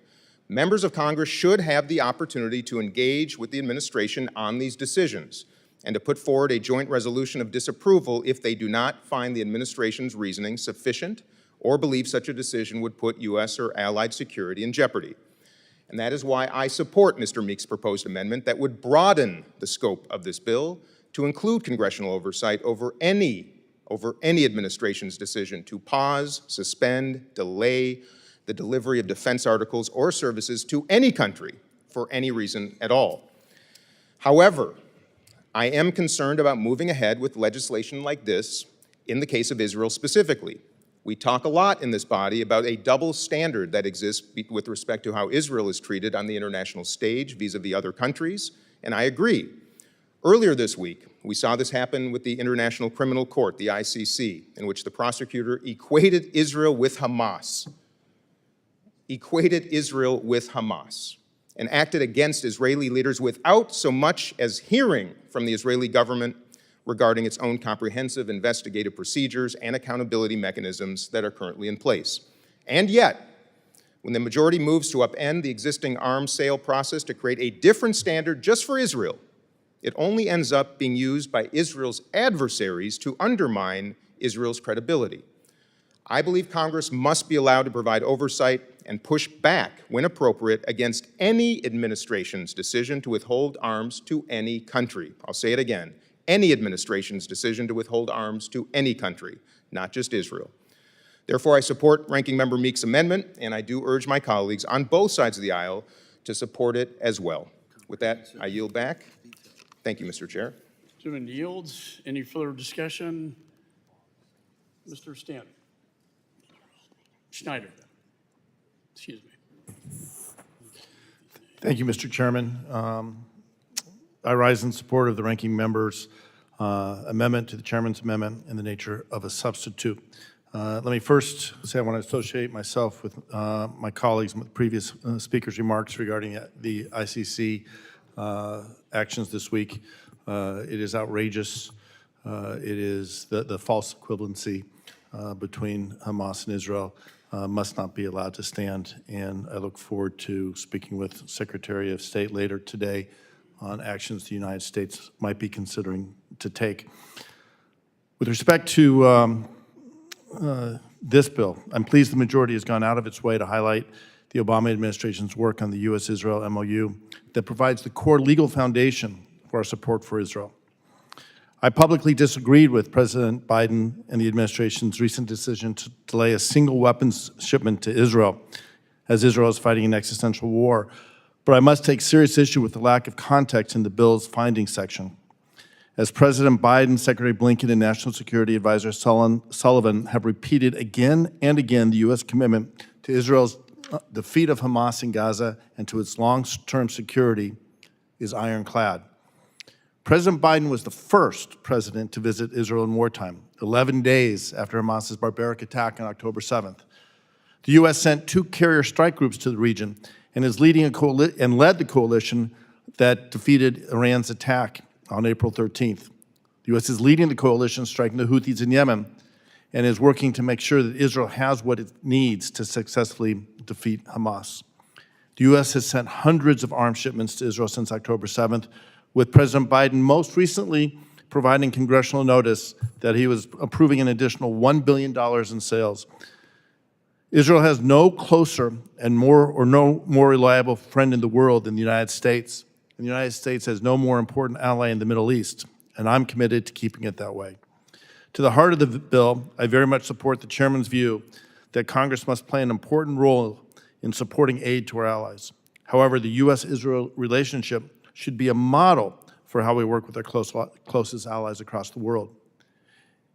Members of Congress should have the opportunity to engage with the administration on these decisions and to put forward a joint resolution of disapproval if they do not find the administration's reasoning sufficient or believe such a decision would put U.S. or allied security in jeopardy. And that is why I support Mr. Meeks' proposed amendment that would broaden the scope of this bill to include congressional oversight over any administration's decision to pause, suspend, delay the delivery of defense articles or services to any country for any reason at all. However, I am concerned about moving ahead with legislation like this in the case of Israel specifically. We talk a lot in this body about a double standard that exists with respect to how Israel is treated on the international stage vis-a-vis other countries, and I agree. Earlier this week, we saw this happen with the International Criminal Court, the ICC, in which the prosecutor equated Israel with Hamas. And acted against Israeli leaders without so much as hearing from the Israeli government regarding its own comprehensive investigative procedures and accountability mechanisms that are currently in place. And yet, when the majority moves to upend the existing arms sale process to create a different standard just for Israel, it only ends up being used by Israel's adversaries to undermine Israel's credibility. I believe Congress must be allowed to provide oversight and push back, when appropriate, against any administration's decision to withhold arms to any country. I'll say it again, any administration's decision to withhold arms to any country, not just Israel. Therefore, I support Ranking Member Meeks' amendment, and I do urge my colleagues on both sides of the aisle to support it as well. With that, I yield back. Thank you, Mr. Chair. Gentleman yields. Any further discussion? Mr. Stanton. Schneider. Excuse me. Thank you, Mr. Chairman. I rise in support of the ranking member's amendment to the chairman's amendment in the nature of a substitute. Let me first say I want to associate myself with my colleagues with previous speakers' remarks regarding the ICC actions this week. It is outrageous. It is the false equivalency between Hamas and Israel must not be allowed to stand, and I look forward to speaking with Secretary of State later today on actions the United States might be considering to take. With respect to this bill, I'm pleased the majority has gone out of its way to highlight the Obama administration's work on the U.S.-Israel MOU that provides the core legal foundation for our support for Israel. I publicly disagreed with President Biden and the administration's recent decision to delay a single weapons shipment to Israel, as Israel is fighting an existential war. But I must take serious issue with the lack of context in the bill's findings section. As President Biden, Secretary Blinken, and National Security Advisor Sullivan have repeated again and again, the U.S. commitment to Israel's defeat of Hamas in Gaza and to its long-term security is ironclad. President Biden was the first president to visit Israel in wartime, 11 days after Hamas's barbaric attack on October 7th. The U.S. sent 2 carrier strike groups to the region and is leading and led the coalition that defeated Iran's attack on April 13th. The U.S. is leading the coalition striking the Houthis in Yemen and is working to make sure that Israel has what it needs to successfully defeat Hamas. The U.S. has sent hundreds of arms shipments to Israel since October 7th, with President Biden most recently providing congressional notice that he was approving an additional $1 billion in sales. Israel has no closer and no more reliable friend in the world than the United States. And the United States has no more important ally in the Middle East, and I'm committed to keeping it that way. To the heart of the bill, I very much support the chairman's view that Congress must play an important role in supporting aid to our allies. However, the U.S.-Israel relationship should be a model for how we work with our closest allies across the world.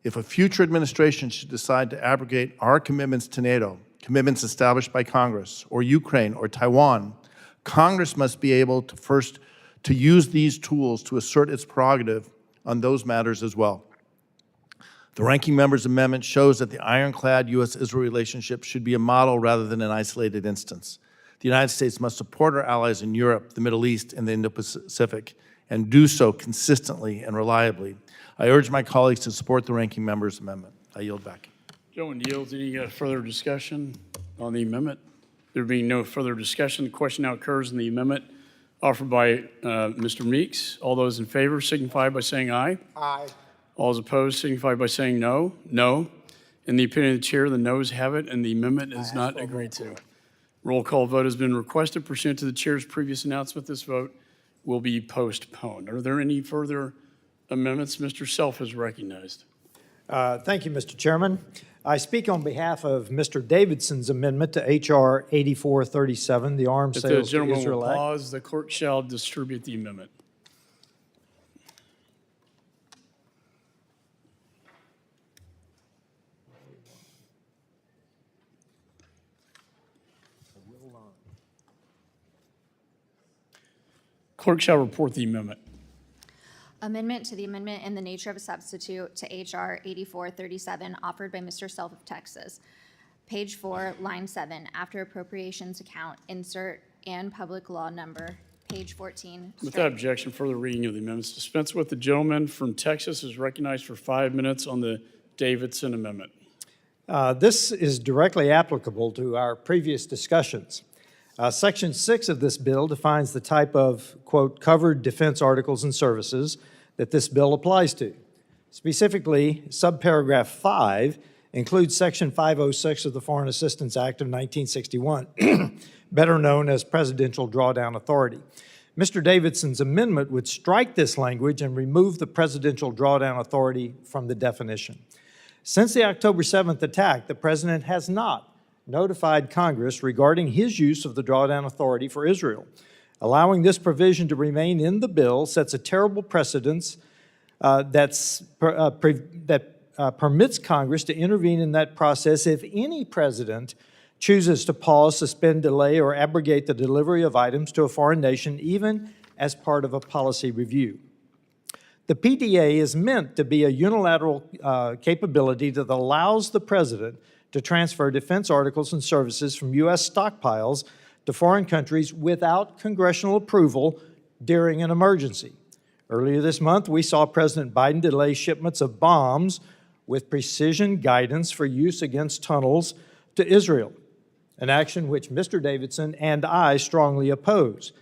If a future administration should decide to abrogate our commitments to NATO, commitments established by Congress, or Ukraine, or Taiwan, Congress must be able to first to use these tools to assert its prerogative on those matters as well. The ranking member's amendment shows that the ironclad U.S.-Israel relationship should be a model rather than an isolated instance. The United States must support our allies in Europe, the Middle East, and the Indo-Pacific, and do so consistently and reliably. I urge my colleagues to support the ranking member's amendment. I yield back. Gentleman yields. Any further discussion on the amendment? There being no further discussion, the question now occurs in the amendment offered by Mr. Meeks. All those in favor signify by saying aye. Aye. All those opposed signify by saying no. No. In the opinion of the chair, the noes have it, and the amendment is not agreed to. Roll call vote has been requested pursuant to the chair's previous announcement. This vote will be postponed. Are there any further amendments? Mr. Self is recognized. Thank you, Mr. Chairman. I speak on behalf of Mr. Davidson's amendment to H.R. 8437, the Arms If the Sales to gentleman Israel will Act. pause, the clerk shall distribute the amendment. Clerk shall report the amendment. Amendment to the amendment in the nature of a substitute to H.R. 8437 offered by Mr. Self of Texas. Page 4, line 7, after appropriations account, insert and public law number. Page 14. Without objection, further reading of the amendments. Dispense with the gentleman from Texas is recognized for 5 minutes on the Davidson amendment. This is directly applicable to our previous discussions. Section 6 of this bill defines the type of, quote, covered defense articles and services that this bill applies to. Specifically, subparagraph 5 includes Section 506 of the Foreign Assistance Act of 1961, better known as Presidential Drawdown Authority. Mr. Davidson's amendment would strike this language and remove the Presidential Drawdown Authority from the definition. Since the October 7th attack, the President has not notified Congress regarding his use of the drawdown authority for Israel. Allowing this provision to remain in the bill sets a terrible precedence that permits Congress to intervene in that process if any president chooses to pause, suspend, delay, or abrogate the delivery of items to a foreign nation, even as part of a policy review. The PDA is meant to be a unilateral capability that allows the president to transfer defense articles and services from U.S. stockpiles to foreign countries without congressional approval during an emergency. Earlier this month, we saw President Biden delay shipments of bombs with precision guidance for use against tunnels to Israel, an action which Mr. Davidson and I strongly oppose.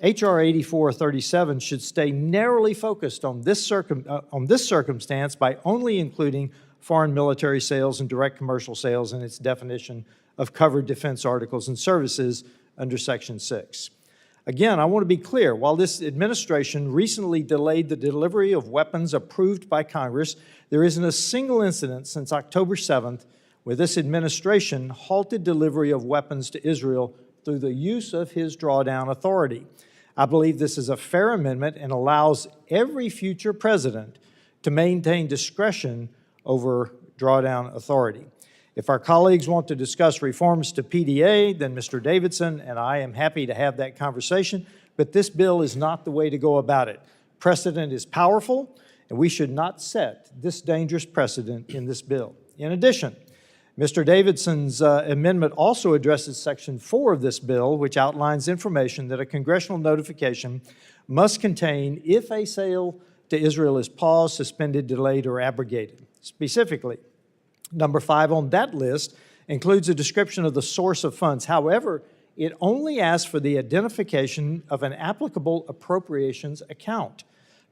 H.R. 8437 should stay narrowly focused on this circumstance by only including foreign military sales and direct commercial sales in its definition of covered defense articles and services under Section 6. Again, I want to be clear, while this administration recently delayed the delivery of weapons approved by Congress, there isn't a single incident since October 7th where this administration halted delivery of weapons to Israel through the use of his drawdown authority. I believe this is a fair amendment and allows every future president to maintain discretion over drawdown authority. If our colleagues want to discuss reforms to PDA, then Mr. Davidson and I am happy to have that conversation, but this bill is not the way to go about it. Precedent is powerful, and we should not set this dangerous precedent in this bill. In addition, Mr. Davidson's amendment also addresses Section 4 of this bill, which outlines information that a congressional notification must contain if a sale to Israel is paused, suspended, delayed, or abrogated. Specifically, number 5 on that list includes a description of the source of funds. However, it only asks for the identification of an applicable appropriations account.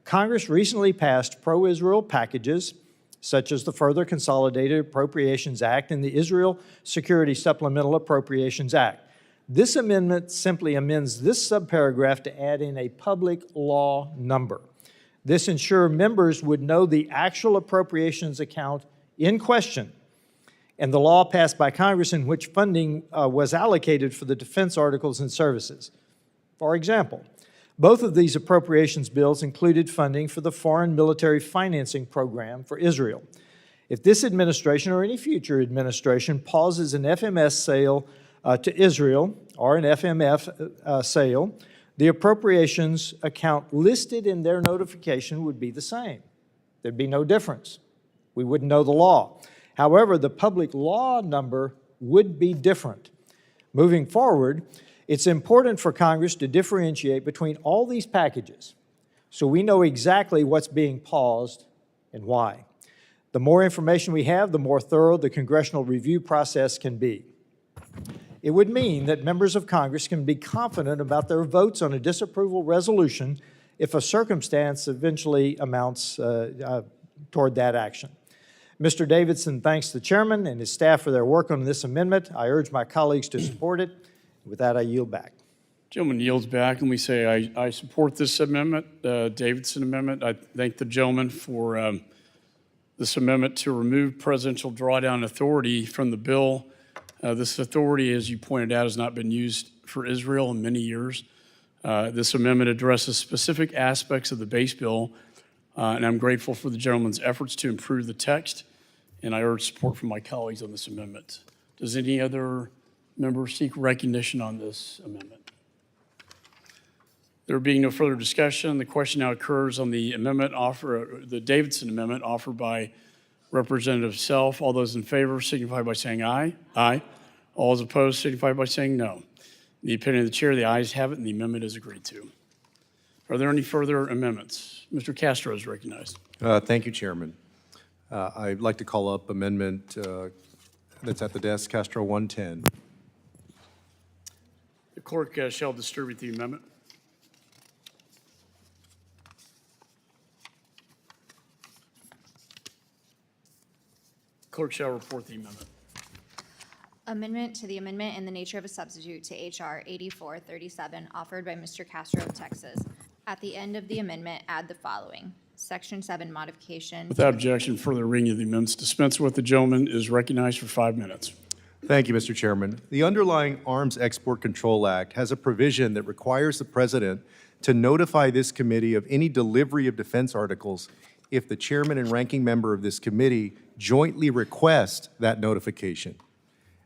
Congress recently passed pro-Israel packages, such as the Further Consolidated Appropriations Act and the Israel Security Supplemental Appropriations Act. This amendment simply amends this subparagraph to add in a public law number. This ensures members would know the actual appropriations account in question and the law passed by Congress in which funding was allocated for the defense articles and services. For example, both of these appropriations bills included funding for the Foreign Military Financing Program for Israel. If this administration or any future administration pauses an FMS sale to Israel or an FMF sale, the appropriations account listed in their notification would be the same. There'd be no difference. We wouldn't know the law. However, the public law number would be different. Moving forward, it's important for Congress to differentiate between all these packages so we know exactly what's being paused and why. The more information we have, the more thorough the congressional review process can be. It would mean that members of Congress can be confident about their votes on a disapproval resolution if a circumstance eventually amounts toward that action. Mr. Davidson thanks the chairman and his staff for their work on this amendment. I urge my colleagues to support it. With that, I yield back. Gentleman yields back, and we say I support this amendment, Davidson amendment. I thank the gentleman for this amendment to remove presidential drawdown authority from the bill. This authority, as you pointed out, has not been used for Israel in many years. This amendment addresses specific aspects of the base bill, and I'm grateful for the gentleman's efforts to improve the text, and I urge support from my colleagues on this amendment. Does any other member seek recognition on this amendment? There being no further discussion, the question now occurs on the the Davidson amendment offered by Representative Self. All those in favor signify by saying aye. Aye. All those opposed signify by saying no. In the opinion of the chair, the ayes have it, and the amendment is agreed to. Are there any further amendments? Mr. Castro is recognized. Thank you, Chairman. I'd like to call up amendment that's at the desk, Castro 110. The clerk shall distribute the amendment. Clerk shall report the amendment. Amendment to the amendment in the nature of a substitute to H.R. 8437 offered by Mr. Castro of Texas. At the end of the amendment, add the following. Section 7 modification. Without objection, further reading of the amendments dispensed with. The gentleman is recognized for 5 minutes. Thank you, Mr. Chairman. The underlying Arms Export Control Act has a provision that requires the President to notify this committee of any delivery of defense articles if the chairman and ranking member of this committee jointly request that notification.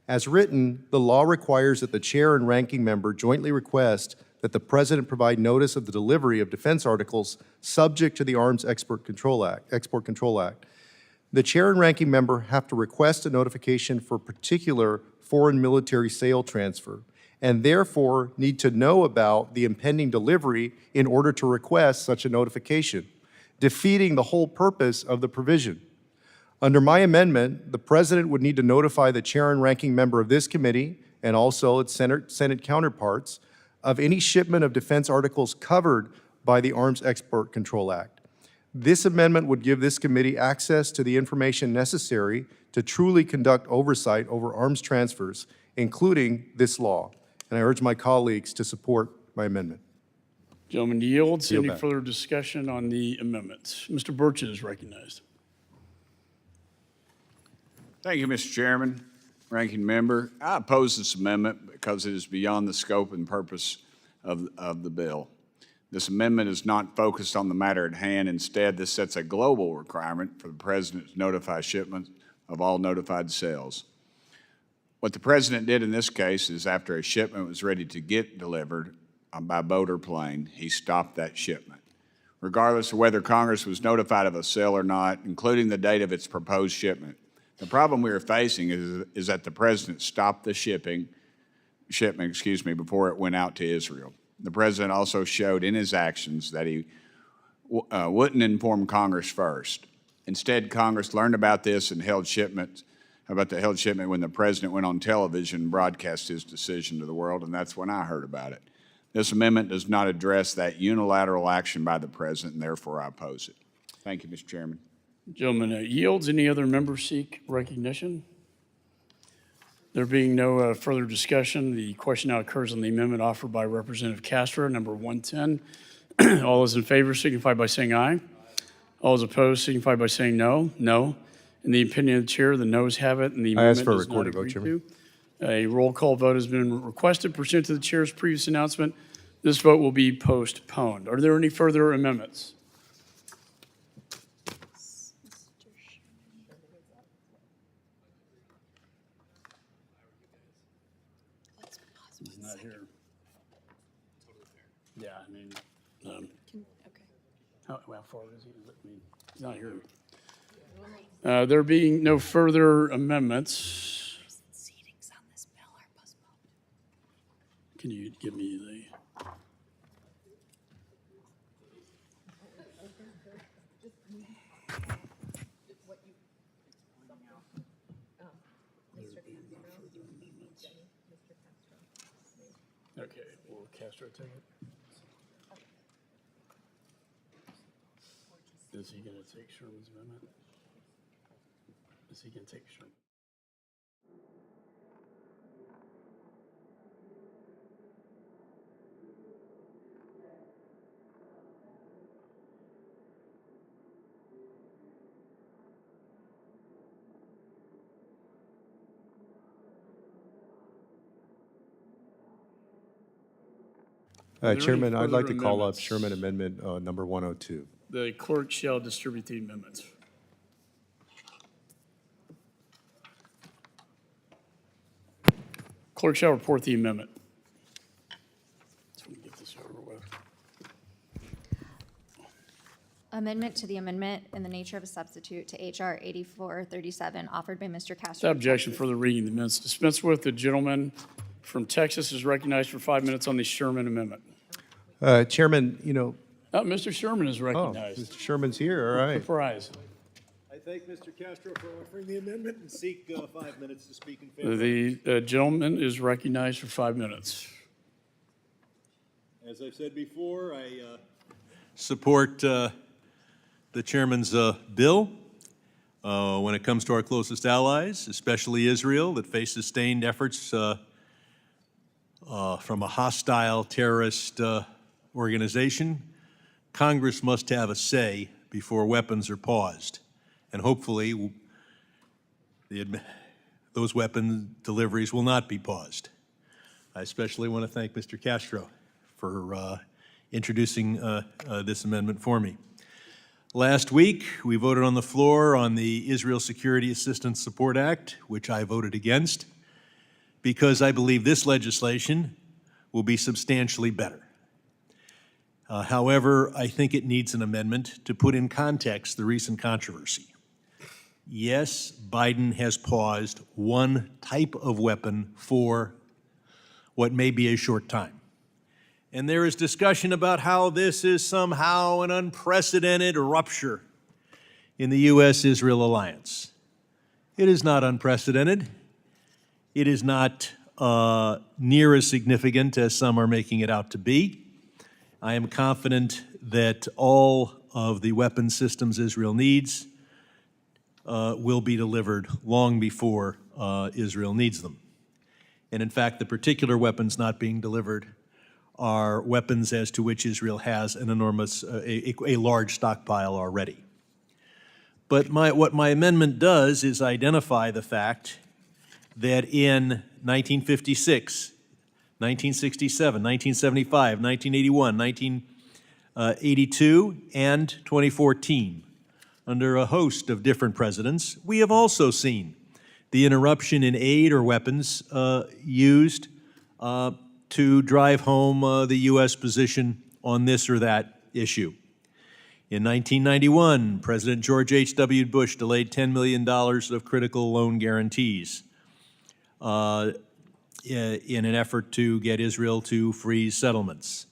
As written, the law requires that the chair and ranking member jointly request that the President provide notice of the delivery of defense articles subject to the Arms Export Control Act. The chair and ranking member have to request a notification for particular foreign military sale transfer, and therefore need to know about the impending delivery in order to request such a notification, defeating the whole purpose of the provision. Under my amendment, the President would need to notify the chair and ranking member of this committee and also its Senate counterparts of any shipment of defense articles covered by the Arms Export Control Act. This amendment would give this committee access to the information necessary to truly conduct oversight over arms transfers, including this law. And I urge my colleagues to support my amendment. Gentleman yields. Yield Any back. further discussion on the amendments? Mr. Birch is recognized. Thank you, Mr. Chairman. Ranking Member, I oppose this amendment because it is beyond the scope and purpose of the bill. This amendment is not focused on the matter at hand. Instead, this sets a global requirement for the President to notify shipments of all notified sales. What the President did in this case is after a shipment was ready to get delivered by boat or plane, he stopped that shipment. Regardless of whether Congress was notified of a sale or not, including the date of its proposed shipment, the problem we are facing is that the President stopped the shipment before it went out to Israel. The President also showed in his actions that he wouldn't inform Congress first. Instead, Congress learned about this and held shipment when the President went on television and broadcast his decision to the world, and that's when I heard about it. This amendment does not address that unilateral action by the President, and therefore I oppose it. Thank you, Mr. Chairman. Gentleman yields. Any other members seek recognition? There being no further discussion, the question now occurs on the amendment offered by Representative Castro, number 110. All those in favor signify by saying aye. All those opposed signify by saying no. No. In the opinion of the chair, the noes have it, and the I ask amendment for a is not recorded vote, agreed Chairman. to. A roll call vote has been requested pursuant to the chair's previous announcement. This vote will be postponed. Are there any further amendments? He's not here. Yeah, I mean, how far is he? I mean, he's not here. There being no further amendments. Can you give me the? Okay, will Castro take it? Is he going to take Sherman's amendment? Is he going to take Sherman? there any Chairman, I'd like to further call up amendments? Sherman Amendment number 102. The clerk shall distribute the amendments. Clerk shall report the amendment. Let's get this over with. Amendment to the amendment in the nature of a substitute to H.R. 8437 offered by Mr. Castro. Without objection, Texas. further reading the minutes dispensed with. The gentleman from Texas is recognized for 5 minutes on the Sherman amendment. Chairman, you know, Mr. Sherman is oh, recognized. Mr. Sherman's here, all right. Surprise. I thank Mr. Castro for offering the amendment and seek 5 minutes to speak in favor. The gentleman is recognized for 5 minutes. As I've said before, I support the chairman's bill when it comes to our closest allies, especially Israel, that face sustained efforts from a hostile terrorist organization. Congress must have a say before weapons are paused. And hopefully, those weapon deliveries will not be paused. I especially want to thank Mr. Castro for introducing this amendment for me. Last week, we voted on the floor on the Israel Security Assistance Support Act, which I voted against, because I believe this legislation will be substantially better. However, I think it needs an amendment to put in context the recent controversy. Yes, Biden has paused one type of weapon for what may be a short time. And there is discussion about how this is somehow an unprecedented rupture in the U.S.-Israel alliance. It is not unprecedented. It is not near as significant as some are making it out to be. I am confident that all of the weapon systems Israel needs will be delivered long before Israel needs them. And in fact, the particular weapons not being delivered are weapons as to which Israel has an enormous, a large stockpile already. But what my amendment does is identify the fact that in 1956, 1967, 1975, 1981, 1982, and 2014, under a host of different presidents, we have also seen the interruption in aid or weapons used to drive home the U.S. position on this or that issue. In 1991, President George H.W. Bush delayed $10 million of critical loan guarantees in an effort to get Israel to freeze settlements.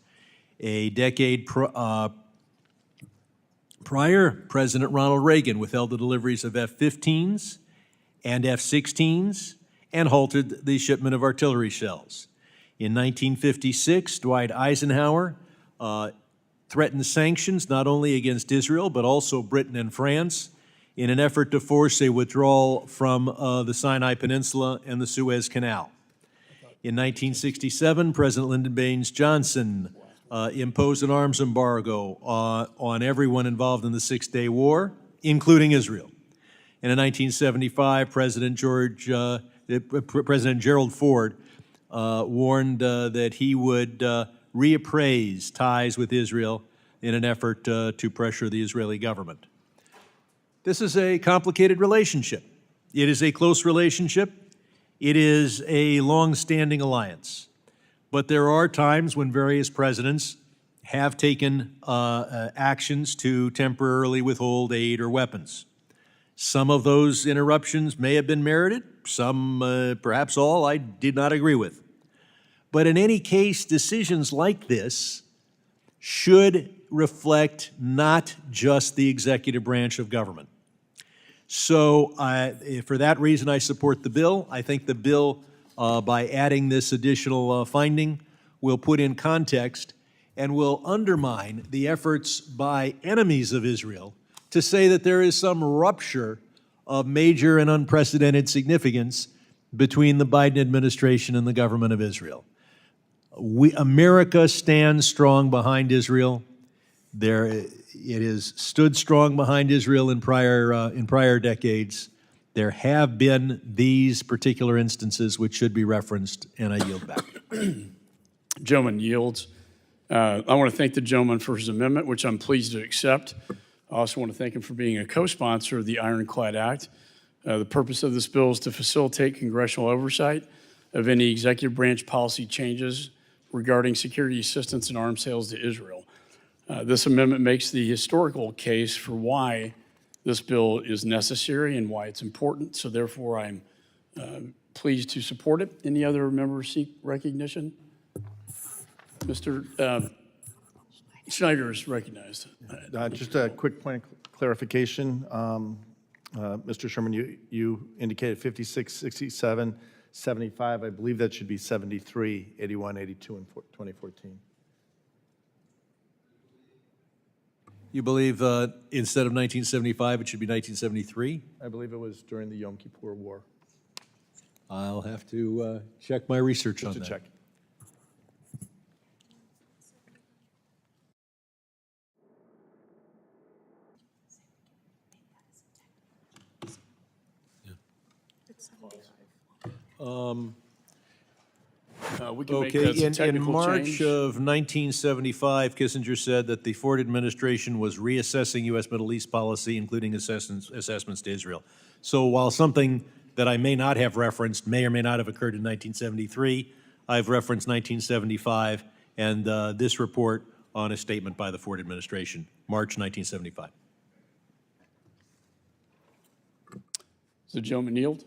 A decade prior, President Ronald Reagan withheld the deliveries of F-15s and F-16s and halted the shipment of artillery shells. In 1956, Dwight Eisenhower threatened sanctions not only against Israel, but also Britain and France in an effort to force a withdrawal from the Sinai Peninsula and the Suez Canal. In 1967, President Lyndon Baines Johnson imposed an arms embargo on everyone involved in the Six-Day War, including Israel. And in 1975, President Gerald Ford warned that he would reappraise ties with Israel in an effort to pressure the Israeli government. This is a complicated relationship. It is a close relationship. It is a long-standing alliance. But there are times when various presidents have taken actions to temporarily withhold aid or weapons. Some of those interruptions may have been merited. Some, perhaps all, I did not agree with. But in any case, decisions like this should reflect not just the executive branch of government. So for that reason, I support the bill. I think the bill, by adding this additional finding, will put in context and will undermine the efforts by enemies of Israel to say that there is some rupture of major and unprecedented significance between the Biden administration and the government of Israel. America stands strong behind Israel. It has stood strong behind Israel in prior decades. There have been these particular instances which should be referenced, and I yield back. Gentleman yields. I want to thank the gentleman for his amendment, which I'm pleased to accept. I also want to thank him for being a co-sponsor of the Ironclad Act. The purpose of this bill is to facilitate congressional oversight of any executive branch policy changes regarding security assistance and arms sales to Israel. This amendment makes the historical case for why this bill is necessary and why it's important, so therefore I'm pleased to support it. Any other members seek recognition? Mr. Schneider is recognized. Just a quick point of clarification. Mr. Sherman, you indicated 56, 67, 75. I believe that should be 73, 81, 82, and 2014. You believe instead of 1975, it should be 1973? I believe it was during the Yom Kippur War. I'll have to check my research on Just that. to check. We can make Okay, that some in technical March change. of 1975, Kissinger said that the Ford administration was reassessing U.S. Middle East policy, including assessments to Israel. So while something that I may not have referenced may or may not have occurred in 1973, I've referenced 1975 and this report on a statement by the Ford administration, March 1975. Does the gentleman yield?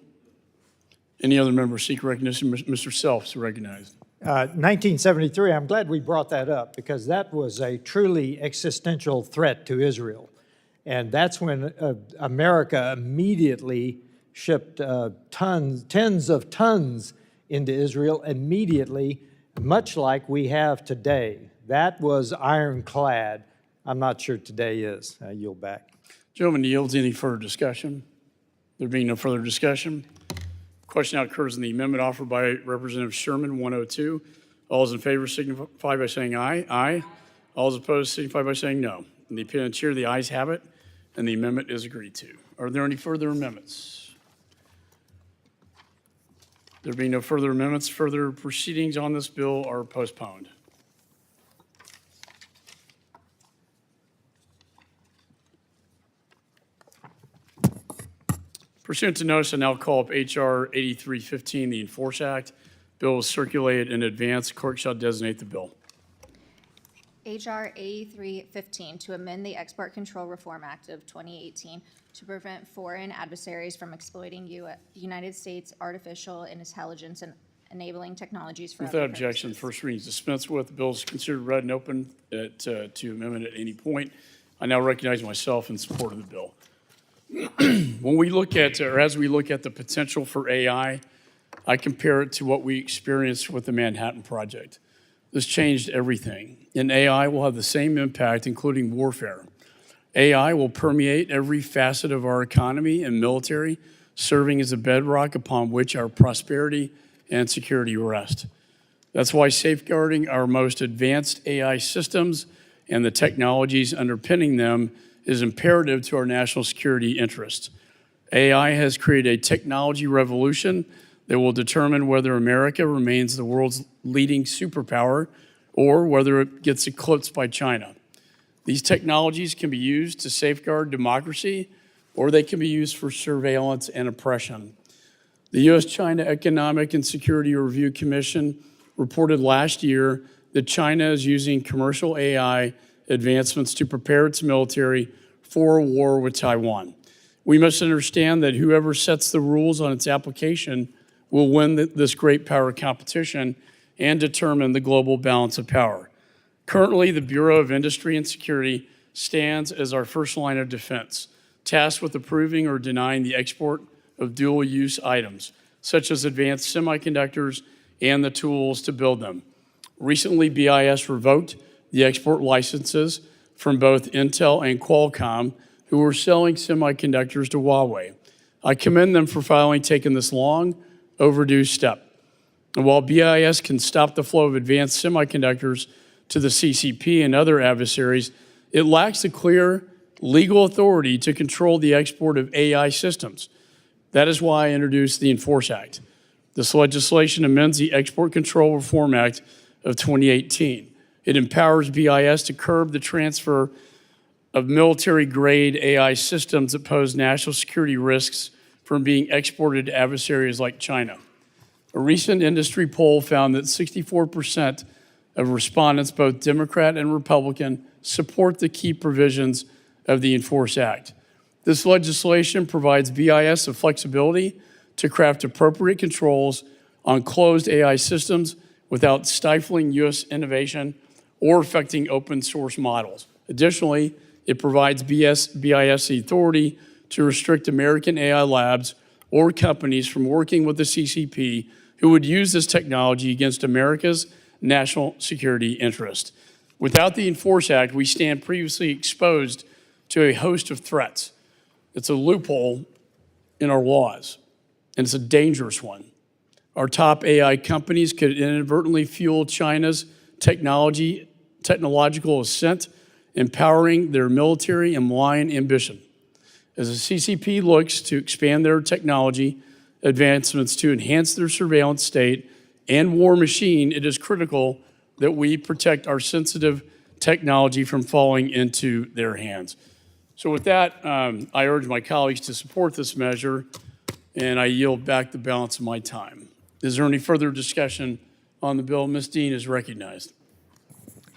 Any other member seek recognition? Mr. Self is recognized. 1973, I'm glad we brought that up because that was a truly existential threat to Israel. And that's when America immediately shipped tens of tons into Israel immediately, much like we have today. That was ironclad. I'm not sure today is. I yield back. Gentleman yields. Any further discussion? There being no further discussion, question now occurs in the amendment offered by Representative Sherman, 102. All those in favor signify by saying aye. Aye. All those opposed signify by saying no. In the opinion of the chair, the ayes have it, and the amendment is agreed to. Are there any further amendments? There being no further amendments, further proceedings on this bill are postponed. Pursuant to notice, I now call up H.R. 8315, the Enforce Act. Bill was circulated in advance. Clerk shall designate the bill. H.R. 8315, to amend the Export Control Reform Act of 2018 to prevent foreign adversaries from exploiting United States artificial intelligence and enabling technologies for Without other objection, purposes. first reading is dispensed with. The bill is considered read and open to amendment at any point. I now recognize myself in support of the bill. When we look at, or as we look at the potential for AI, I compare it to what we experienced with the Manhattan Project. This changed everything, and AI will have the same impact, including warfare. AI will permeate every facet of our economy and military, serving as a bedrock upon which our prosperity and security rest. That's why safeguarding our most advanced AI systems and the technologies underpinning them is imperative to our national security interests. AI has created a technology revolution that will determine whether America remains the world's leading superpower or whether it gets eclipsed by China. These technologies can be used to safeguard democracy, or they can be used for surveillance and oppression. The U.S.-China Economic and Security Review Commission reported last year that China is using commercial AI advancements to prepare its military for a war with Taiwan. We must understand that whoever sets the rules on its application will win this great power competition and determine the global balance of power. Currently, the Bureau of Industry and Security stands as our first line of defense, tasked with approving or denying the export of dual-use items, such as advanced semiconductors and the tools to build them. Recently, BIS revoked the export licenses from both Intel and Qualcomm, who were selling semiconductors to Huawei. I commend them for finally taking this long overdue step. And while BIS can stop the flow of advanced semiconductors to the CCP and other adversaries, it lacks the clear legal authority to control the export of AI systems. That is why I introduced the Enforce Act. This legislation amends the Export Control Reform Act of 2018. It empowers BIS to curb the transfer of military-grade AI systems that pose national security risks from being exported to adversaries like China. A recent industry poll found that 64% of respondents, both Democrat and Republican, support the key provisions of the Enforce Act. This legislation provides BIS the flexibility to craft appropriate controls on closed AI systems without stifling U.S. innovation or affecting open source models. Additionally, it provides BIS the authority to restrict American AI labs or companies from working with the CCP who would use this technology against America's national security interest. Without the Enforce Act, we stand previously exposed to a host of threats. It's a loophole in our laws, and it's a dangerous one. Our top AI companies could inadvertently fuel China's technological ascent, empowering their military and malign ambition. As the CCP looks to expand their technology advancements to enhance their surveillance state and war machine, it is critical that we protect our sensitive technology from falling into their hands. So with that, I urge my colleagues to support this measure, and I yield back the balance of my time. Is there any further discussion on the bill? Ms. Dean is recognized.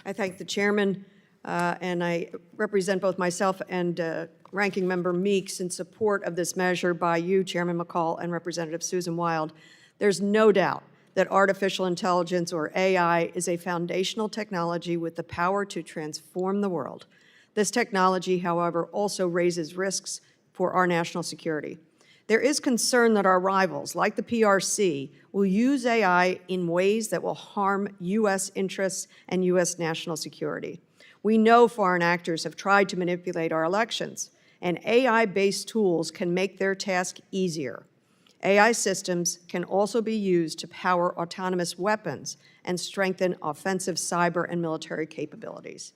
I thank the chairman, and I represent both myself and Ranking Member Meeks in support of this measure by you, Chairman McCall, and Representative Susan Wild. There's no doubt that artificial intelligence, or AI, is a foundational technology with the power to transform the world. This technology, however, also raises risks for our national security. There is concern that our rivals, like the PRC, will use AI in ways that will harm U.S. interests and U.S. national security. We know foreign actors have tried to manipulate our elections, and AI-based tools can make their task easier. AI systems can also be used to power autonomous weapons and strengthen offensive cyber and military capabilities.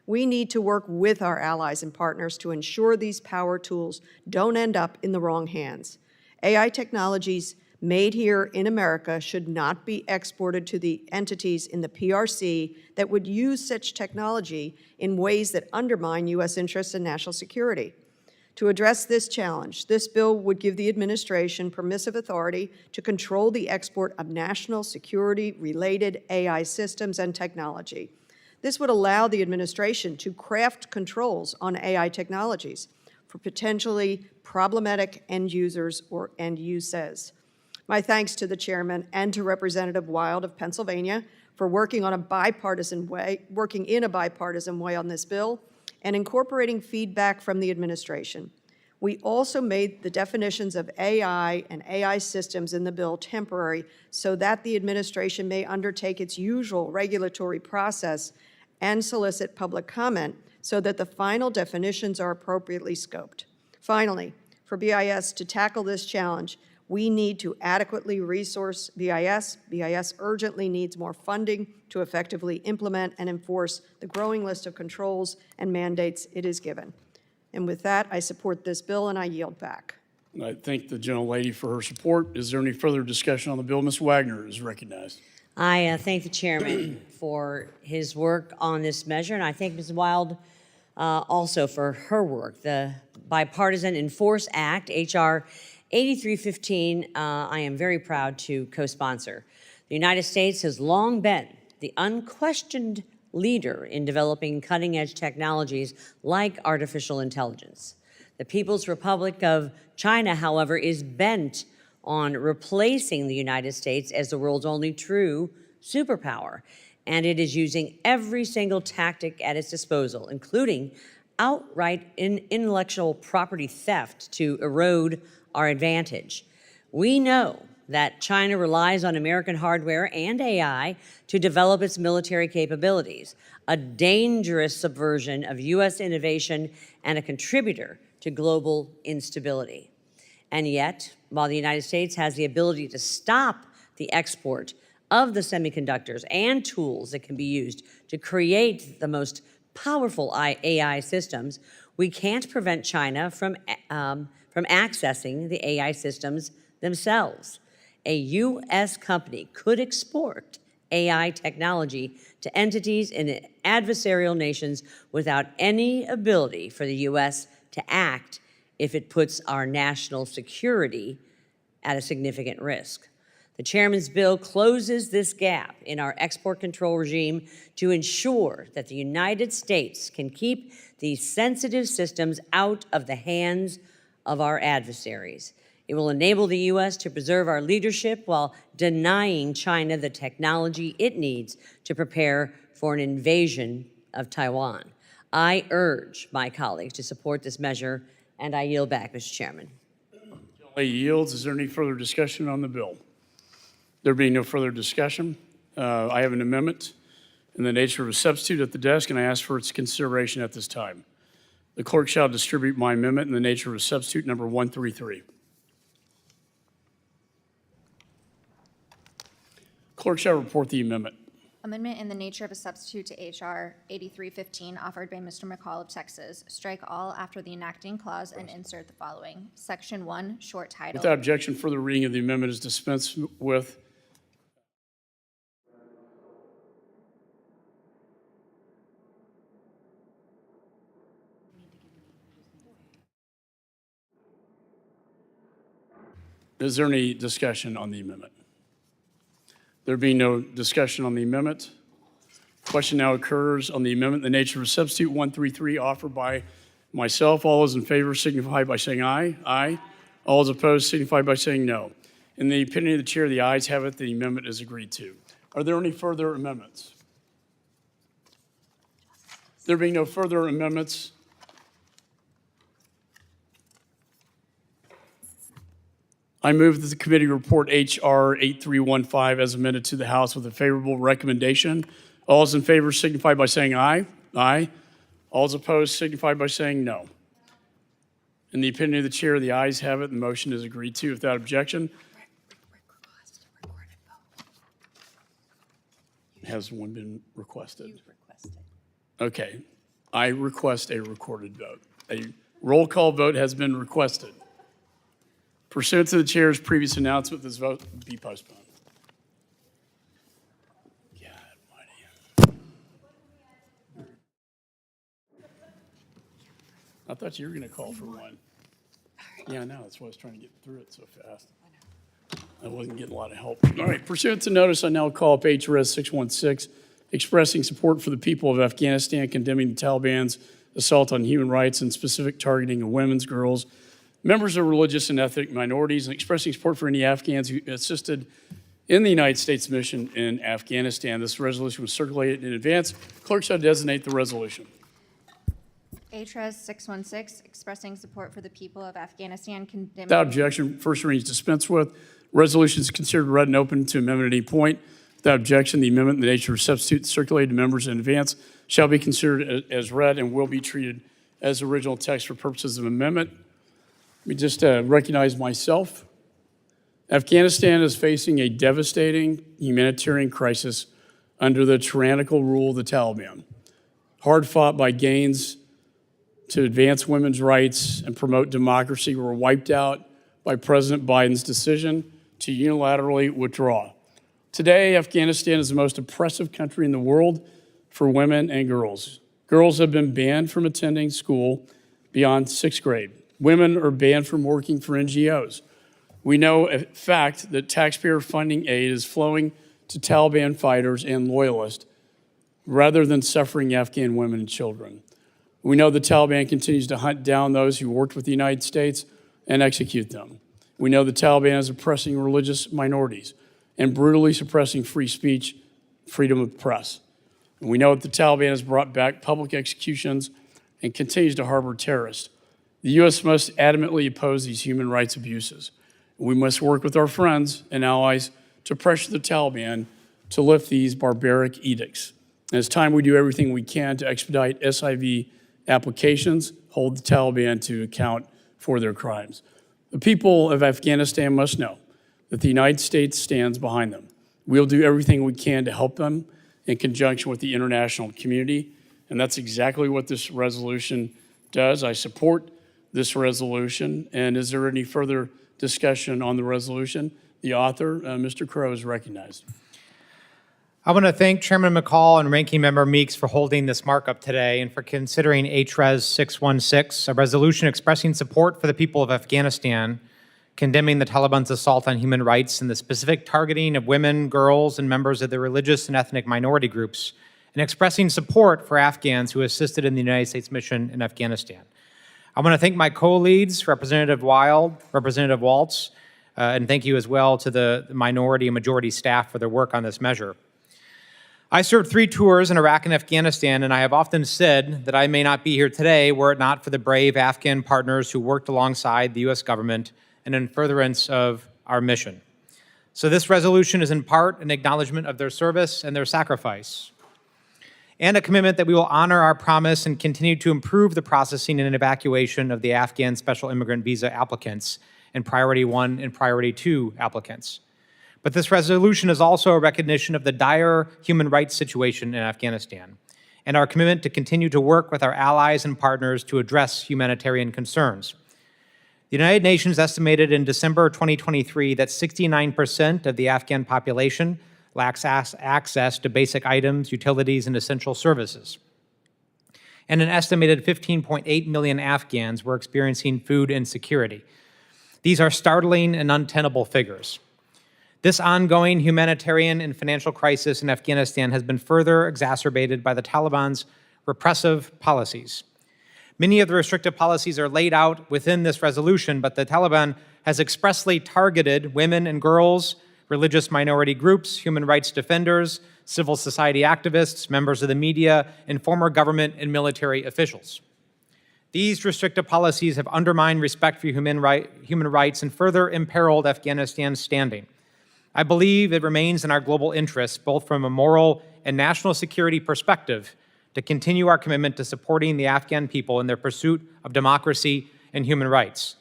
We need to work with our allies and partners to ensure these power tools don't end up in the wrong hands. AI technologies made here in America should not be exported to the entities in the PRC that would use such technology in ways that undermine U.S. interests and national security. To address this challenge, this bill would give the administration permissive authority to control the export of national security-related AI systems and technology. This would allow the administration to craft controls on AI technologies for potentially problematic end users or end uses. My thanks to the chairman and to Representative Wild of Pennsylvania for working in a bipartisan way on this bill and incorporating feedback from the administration. We also made the definitions of AI and AI systems in the bill temporary so that the administration may undertake its usual regulatory process and solicit public comment so that the final definitions are appropriately scoped. Finally, for BIS to tackle this challenge, we need to adequately resource BIS. BIS urgently needs more funding to effectively implement and enforce the growing list of controls and mandates it is given. And with that, I support this bill and I yield back. I thank the gentlelady for her support. Is there any further discussion on the bill? Ms. Wagner is recognized. I thank the chairman for his work on this measure, and I thank Ms. Wild also for her work. The Bipartisan Enforce Act, H.R. 8315, I am very proud to co-sponsor. The United States has long been the unquestioned leader in developing cutting-edge technologies like artificial intelligence. The People's Republic of China, however, is bent on replacing the United States as the world's only true superpower, and it is using every single tactic at its disposal, including outright intellectual property theft to erode our advantage. We know that China relies on American hardware and AI to develop its military capabilities, a dangerous subversion of U.S. innovation and a contributor to global instability. And yet, while the United States has the ability to stop the export of the semiconductors and tools that can be used to create the most powerful AI systems, we can't prevent China from accessing the AI systems themselves. A U.S. company could export AI technology to entities in adversarial nations without any ability for the U.S. to act if it puts our national security at a significant risk. The chairman's bill closes this gap in our export control regime to ensure that the United States can keep these sensitive systems out of the hands of our adversaries. It will enable the U.S. to preserve our leadership while denying China the technology it needs to prepare for an invasion of Taiwan. I urge my colleagues to support this measure, and I yield back, Mr. Chairman. Yields. Is there any further discussion on the bill? There being no further discussion, I have an amendment in the nature of a substitute at the desk, and I ask for its consideration at this time. The clerk shall distribute my amendment in the nature of a substitute number 133. Clerk shall report the amendment. Amendment in the nature of a substitute to H.R. 8315 offered by Mr. McCall of Texas. Strike all after the enacting clause and insert the following. Section 1, short title. Without objection, further reading of the amendment is dispensed with. Is there any discussion on the amendment? There being no discussion on the amendment, question now occurs on the amendment in the nature of substitute 133 offered by myself. All those in favor signify by saying aye. Aye. All those opposed signify by saying no. In the opinion of the chair, the ayes have it. The amendment is agreed to. Are there any further amendments? There being no further amendments, I move that the committee report H.R. 8315 as amended to the House with a favorable recommendation. All those in favor signify by saying aye. Aye. All those opposed signify by saying no. In the opinion of the chair, the ayes have it. The motion is agreed to without objection. Has one been requested? Okay. I request a recorded vote. A roll call vote has been requested. Pursuant to the chair's previous announcement, this vote be postponed. God almighty. I thought you were going to call for one. Yeah, I know. That's why I was trying to get through it so fast. I wasn't getting a lot of help. All right. Pursuant to notice, I now call up HRS 616, expressing support for the people of Afghanistan, condemning the Taliban's assault on human rights and specific targeting of women's, girls, members of religious and ethnic minorities, and expressing support for any Afghans who assisted in the United States mission in Afghanistan. This resolution was circulated in advance. Clerk shall designate the resolution. HRS 616, expressing support for the people of Afghanistan, condemning. Without objection, first reading is dispensed with. Resolution is considered read and open to amendment at any point. Without objection, the amendment in the nature of substitute circulated to members in advance shall be considered as read and will be treated as original text for purposes of amendment. Let me just recognize myself. Afghanistan is facing a devastating humanitarian crisis under the tyrannical rule of the Taliban. Hard fought by gains to advance women's rights and promote democracy were wiped out by President Biden's decision to unilaterally withdraw. Today, Afghanistan is the most oppressive country in the world for women and girls. Girls have been banned from attending school beyond 6th grade. Women are banned from working for NGOs. We know, in fact, that taxpayer funding aid is flowing to Taliban fighters and loyalists rather than suffering Afghan women and children. We know the Taliban continues to hunt down those who worked with the United States and execute them. We know the Taliban is oppressing religious minorities and brutally suppressing free speech, freedom of press. And we know that the Taliban has brought back public executions and continues to harbor terrorists. The U.S. must adamantly oppose these human rights abuses. We must work with our friends and allies to pressure the Taliban to lift these barbaric edicts. And it's time we do everything we can to expedite SIV applications, hold the Taliban to account for their crimes. The people of Afghanistan must know that the United States stands behind them. We'll do everything we can to help them in conjunction with the international community, and that's exactly what this resolution does. I support this resolution. And is there any further discussion on the resolution? The author, Mr. Crow, is recognized. I want to thank Chairman McCall and Ranking Member Meeks for holding this markup today and for considering HRES 616, a resolution expressing support for the people of Afghanistan, condemning the Taliban's assault on human rights and the specific targeting of women, girls, and members of the religious and ethnic minority groups, and expressing support for Afghans who assisted in the United States mission in Afghanistan. I want to thank my co-leads, Representative Wild, Representative Waltz, and thank you as well to the minority and majority staff for their work on this measure. I served 3 tours in Iraq and Afghanistan, and I have often said that I may not be here today were it not for the brave Afghan partners who worked alongside the U.S. government and in furtherance of our mission. So this resolution is in part an acknowledgement of their service and their sacrifice, and a commitment that we will honor our promise and continue to improve the processing and evacuation of the Afghan special immigrant visa applicants and Priority 1 and Priority 2 applicants. But this resolution is also a recognition of the dire human rights situation in Afghanistan and our commitment to continue to work with our allies and partners to address humanitarian concerns. The United Nations estimated in December 2023 that 69% of the Afghan population lacks access to basic items, utilities, and essential services. And an estimated 15.8 million Afghans were experiencing food insecurity. These are startling and untenable figures. This ongoing humanitarian and financial crisis in Afghanistan has been further exacerbated by the Taliban's repressive policies. Many of the restrictive policies are laid out within this resolution, but the Taliban has expressly targeted women and girls, religious minority groups, human rights defenders, civil society activists, members of the media, and former government and military officials. These restrictive policies have undermined respect for human rights and further imperiled Afghanistan's standing. I believe it remains in our global interest, both from a moral and national security perspective, to continue our commitment to supporting the Afghan people in their pursuit of democracy and human rights,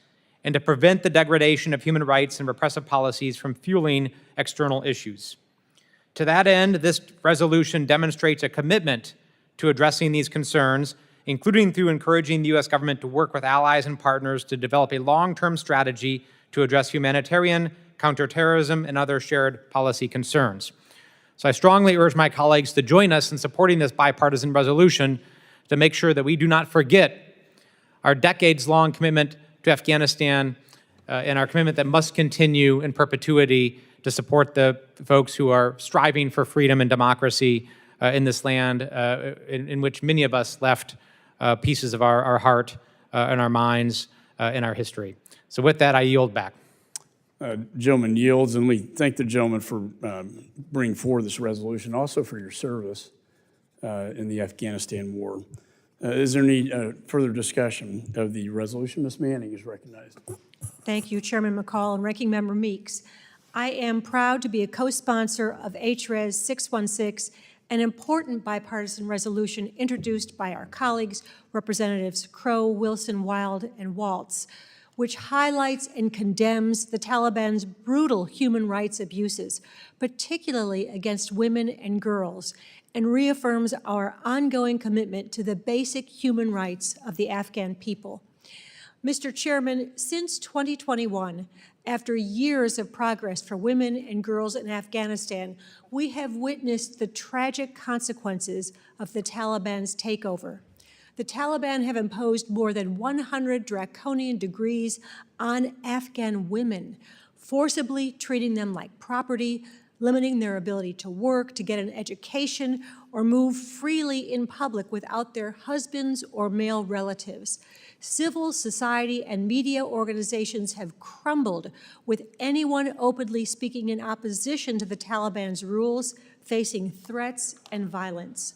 and to prevent the degradation of human rights and repressive policies from fueling external issues. To that end, this resolution demonstrates a commitment to addressing these concerns, including through encouraging the U.S. government to work with allies and partners to develop a long-term strategy to address humanitarian, counterterrorism, and other shared policy concerns. So I strongly urge my colleagues to join us in supporting this bipartisan resolution to make sure that we do not forget our decades-long commitment to Afghanistan and our commitment that must continue in perpetuity to support the folks who are striving for freedom and democracy in this land in which many of us left pieces of our heart and our minds and our history. So with that, I yield back. Gentleman yields, and we thank the gentleman for bringing forward this resolution, also for your service in the Afghanistan war. Is there any further discussion of the resolution? Ms. Manning is recognized. Thank you, Chairman McCall and Ranking Member Meeks. I am proud to be a co-sponsor of HRES 616, an important bipartisan resolution introduced by our colleagues, Representatives Crow, Wilson, Wild, and Waltz, which highlights and condemns the Taliban's brutal human rights abuses, particularly against women and girls, and reaffirms our ongoing commitment to the basic human rights of the Afghan people. Mr. Chairman, since 2021, after years of progress for women and girls in Afghanistan, we have witnessed the tragic consequences of the Taliban's takeover. The Taliban have imposed more than 100 draconian decrees on Afghan women, forcibly treating them like property, limiting their ability to work, to get an education, or move freely in public without their husbands or male relatives. Civil society and media organizations have crumbled, with anyone openly speaking in opposition to the Taliban's rules facing threats and violence.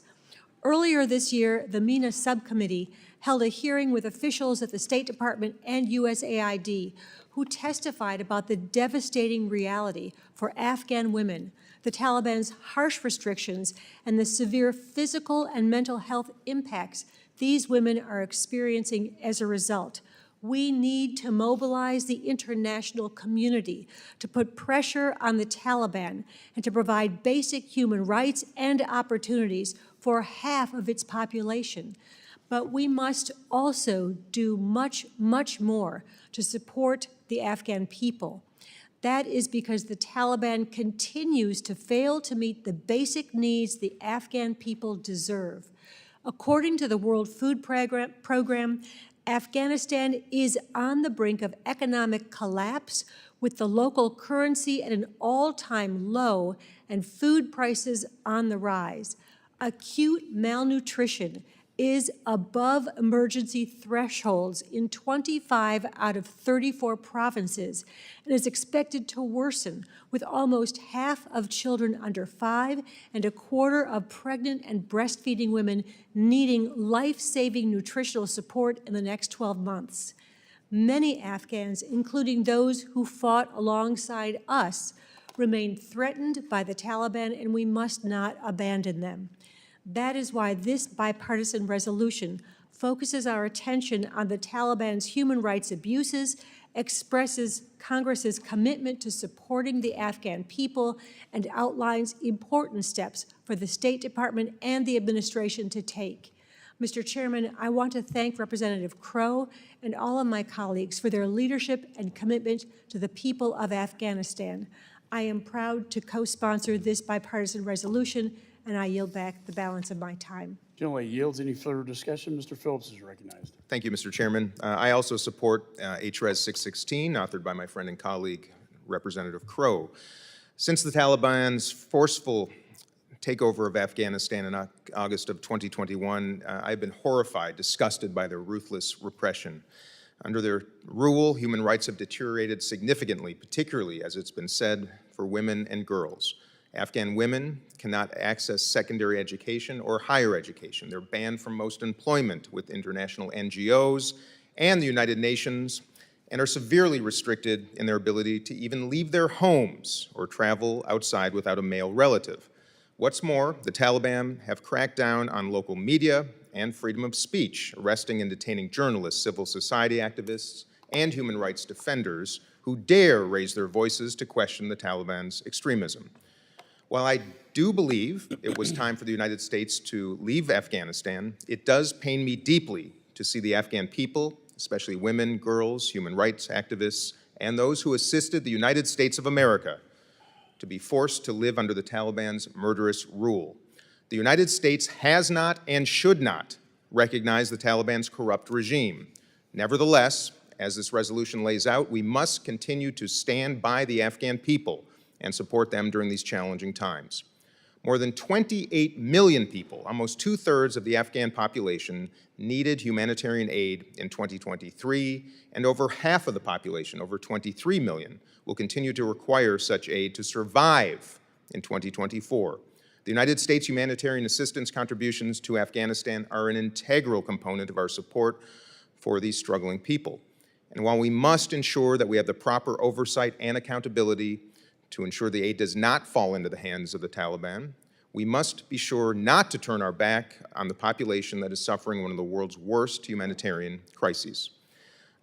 Earlier this year, the MENA subcommittee held a hearing with officials at the State Department and USAID who testified about the devastating reality for Afghan women, the Taliban's harsh restrictions, and the severe physical and mental health impacts these women are experiencing as a result. We need to mobilize the international community to put pressure on the Taliban and to provide basic human rights and opportunities for half of its population. But we must also do much, much more to support the Afghan people. That is because the Taliban continues to fail to meet the basic needs the Afghan people deserve. According to the World Food Program, Afghanistan is on the brink of economic collapse, with the local currency at an all-time low and food prices on the rise. Acute malnutrition is above emergency thresholds in 25 out of 34 provinces and is expected to worsen, with almost half of children under 5 and a quarter of pregnant and breastfeeding women needing life-saving nutritional support in the next 12 months. Many Afghans, including those who fought alongside us, remain threatened by the Taliban, and we must not abandon them. That is why this bipartisan resolution focuses our attention on the Taliban's human rights abuses, expresses Congress's commitment to supporting the Afghan people, and outlines important steps for the State Department and the administration to take. Mr. Chairman, I want to thank Representative Crow and all of my colleagues for their leadership and commitment to the people of Afghanistan. I am proud to co-sponsor this bipartisan resolution, and I yield back the balance of my time. Generally yields. Any further discussion? Mr. Phillips is recognized. Thank you, Mr. Chairman. I also support HRES 616, authored by my friend and colleague, Representative Crow. Since the Taliban's forceful takeover of Afghanistan in August of 2021, I've been horrified, disgusted by their ruthless repression. Under their rule, human rights have deteriorated significantly, particularly, as it's been said, for women and girls. Afghan women cannot access secondary education or higher education. They're banned from most employment with international NGOs and the United Nations, and are severely restricted in their ability to even leave their homes or travel outside without a male relative. What's more, the Taliban have cracked down on local media and freedom of speech, arresting and detaining journalists, civil society activists, and human rights defenders who dare raise their voices to question the Taliban's extremism. While I do believe it was time for the United States to leave Afghanistan, it does pain me deeply to see the Afghan people, especially women, girls, human rights activists, and those who assisted the United States of America to be forced to live under the Taliban's murderous rule. The United States has not and should not recognize the Taliban's corrupt regime. Nevertheless, as this resolution lays out, we must continue to stand by the Afghan people and support them during these challenging times. More than 28 million people, almost two-thirds of the Afghan population, needed humanitarian aid in 2023, and over half of the population, over 23 million, will continue to require such aid to survive in 2024. The United States humanitarian assistance contributions to Afghanistan are an integral component of our support for these struggling people. And while we must ensure that we have the proper oversight and accountability to ensure the aid does not fall into the hands of the Taliban, we must be sure not to turn our back on the population that is suffering one of the world's worst humanitarian crises.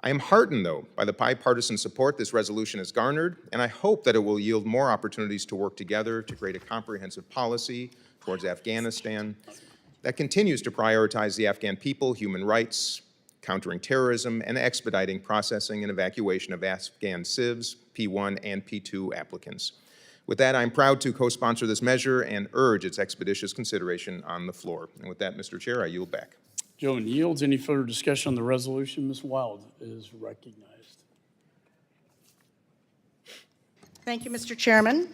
I am heartened, though, by the bipartisan support this resolution has garnered, and I hope that it will yield more opportunities to work together to create a comprehensive policy towards Afghanistan that continues to prioritize the Afghan people, human rights, countering terrorism, and expediting processing and evacuation of Afghan civs, P1 and P2 applicants. With that, I'm proud to co-sponsor this measure and urge its expeditious consideration on the floor. And with that, Mr. Chair, I yield back. Gentleman yields. Any further discussion on the resolution? Ms. Wild is recognized. Thank you, Mr. Chairman.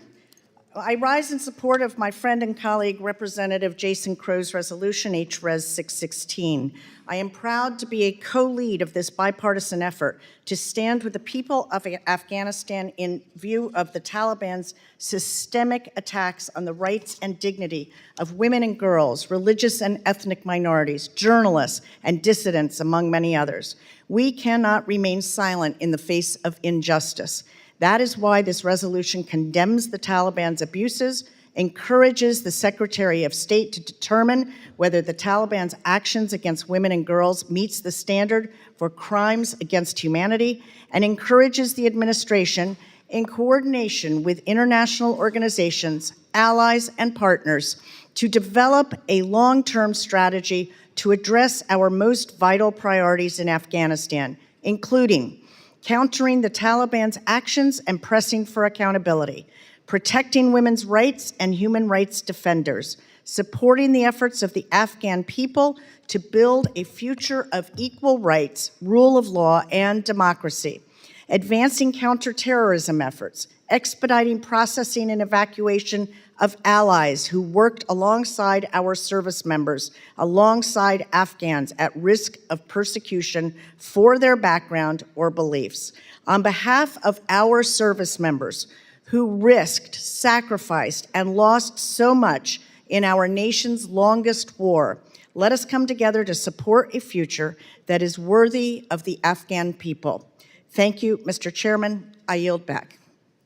I rise in support of my friend and colleague, Representative Jason Crow's resolution, HRES 616. I am proud to be a co-lead of this bipartisan effort to stand with the people of Afghanistan in view of the Taliban's systemic attacks on the rights and dignity of women and girls, religious and ethnic minorities, journalists, and dissidents, among many others. We cannot remain silent in the face of injustice. That is why this resolution condemns the Taliban's abuses, encourages the Secretary of State to determine whether the Taliban's actions against women and girls meets the standard for crimes against humanity, and encourages the administration, in coordination with international organizations, allies, and partners, to develop a long-term strategy to address our most vital priorities in Afghanistan, including countering the Taliban's actions and pressing for accountability, protecting women's rights and human rights defenders, supporting the efforts of the Afghan people to build a future of equal rights, rule of law, and democracy, advancing counterterrorism efforts, expediting processing and evacuation of allies who worked alongside our service members, alongside Afghans at risk of persecution for their background or beliefs. On behalf of our service members who risked, sacrificed, and lost so much in our nation's longest war, let us come together to support a future that is worthy of the Afghan people. Thank you, Mr. Chairman. I yield back.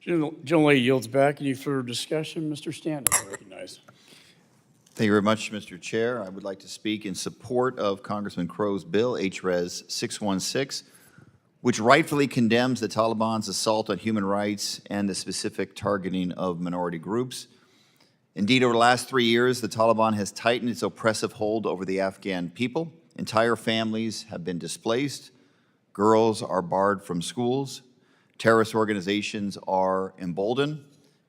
Gentlelady yields back. Any further discussion? Mr. Stanton is recognized. Thank you very much, Mr. Chair. I would like to speak in support of Congressman Crow's bill, HRES 616, which rightfully condemns the Taliban's assault on human rights and the specific targeting of minority groups. Indeed, over the last 3 years, the Taliban has tightened its oppressive hold over the Afghan people. Entire families have been displaced. Girls are barred from schools. Terrorist organizations are emboldened,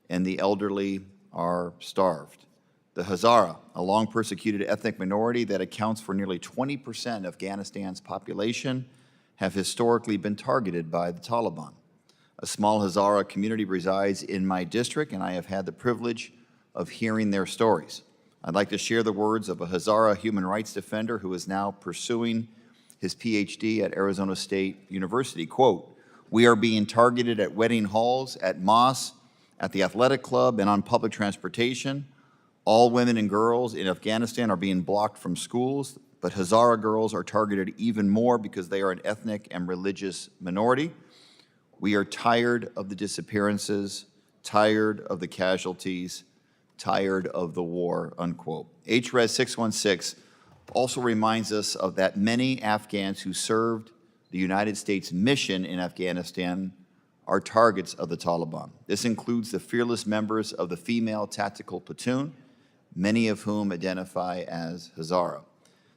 and the elderly are starved. The Hazara, a long persecuted ethnic minority that accounts for nearly 20% of Afghanistan's population, have historically been targeted by the Taliban. A small Hazara community resides in my district, and I have had the privilege of hearing their stories. I'd like to share the words of a Hazara human rights defender who is now pursuing his PhD at Arizona State University. Quote, "We are being targeted at wedding halls, at mosques, at the athletic club, and on public transportation. All women and girls in Afghanistan are being blocked from schools, but Hazara girls are targeted even more because they are an ethnic and religious minority. We are tired of the disappearances, tired of the casualties, tired of the war," unquote. HRES 616 also reminds us of that many Afghans who served the United States mission in Afghanistan are targets of the Taliban. This includes the fearless members of the female tactical platoon, many of whom identify as Hazara.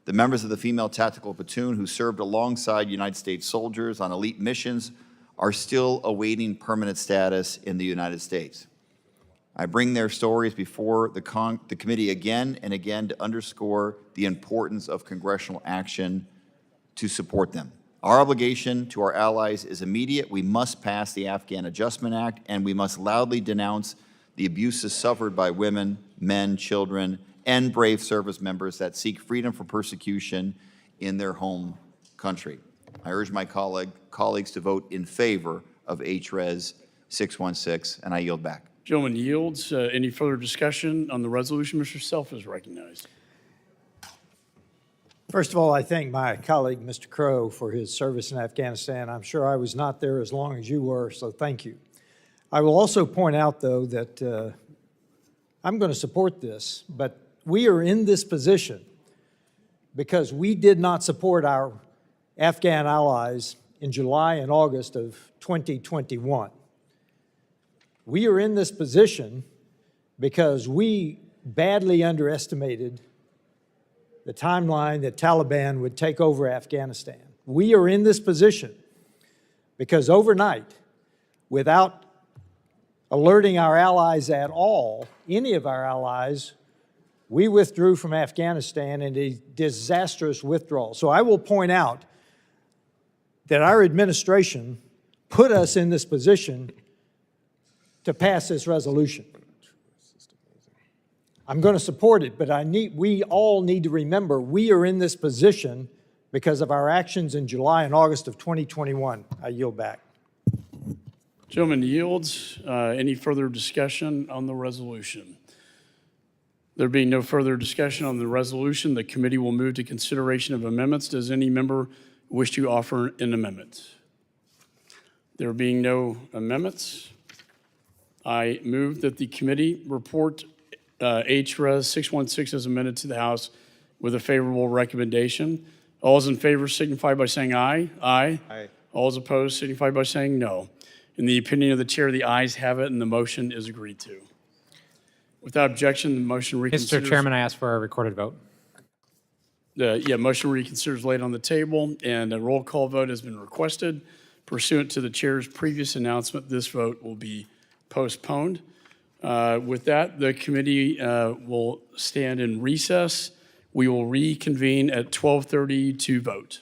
The members of the female tactical platoon who served alongside United States soldiers on elite missions are still awaiting permanent status in the United States. I bring their stories before the committee again and again to underscore the importance of congressional action to support them. Our obligation to our allies is immediate. We must pass the Afghan Adjustment Act, and we must loudly denounce the abuses suffered by women, men, children, and brave service members that seek freedom from persecution in their home country. I urge my colleagues to vote in favor of HRES 616, and I yield back. Gentleman yields. Any further discussion on the resolution? Mr. Self is recognized. First of all, I thank my colleague, Mr. Crow, for his service in Afghanistan. I'm sure I was not there as long as you were, so thank you. I will also point out, though, that I'm going to support this, but we are in this position because we did not support our Afghan allies in July and August of 2021. We are in this position because we badly underestimated the timeline that Taliban would take over Afghanistan. We are in this position because overnight, without alerting our allies at all, any of our allies, we withdrew from Afghanistan in a disastrous withdrawal. So I will point out that our administration put us in this position to pass this resolution. I'm going to support it, but we all need to remember we are in this position because of our actions in July and August of 2021. I yield back. Gentleman yields. Any further discussion on the resolution? There being no further discussion on the resolution, the committee will move to consideration of amendments. Does any member wish to offer an amendment? There being no amendments, I move that the committee report HRES 616 as amended to the House with a favorable recommendation. All those in favor signify by saying aye. Aye. Aye. All those opposed signify by saying no. In the opinion of the chair, the ayes have it and the motion is agreed to. Without objection, the motion reconsiders. Mr. Chairman, I ask for a recorded vote. Motion reconsiders laid on the table, and a roll call vote has been requested. Pursuant to the chair's previous announcement, this vote will be postponed. With that, the committee will stand in recess. We will reconvene at 12:30 to vote.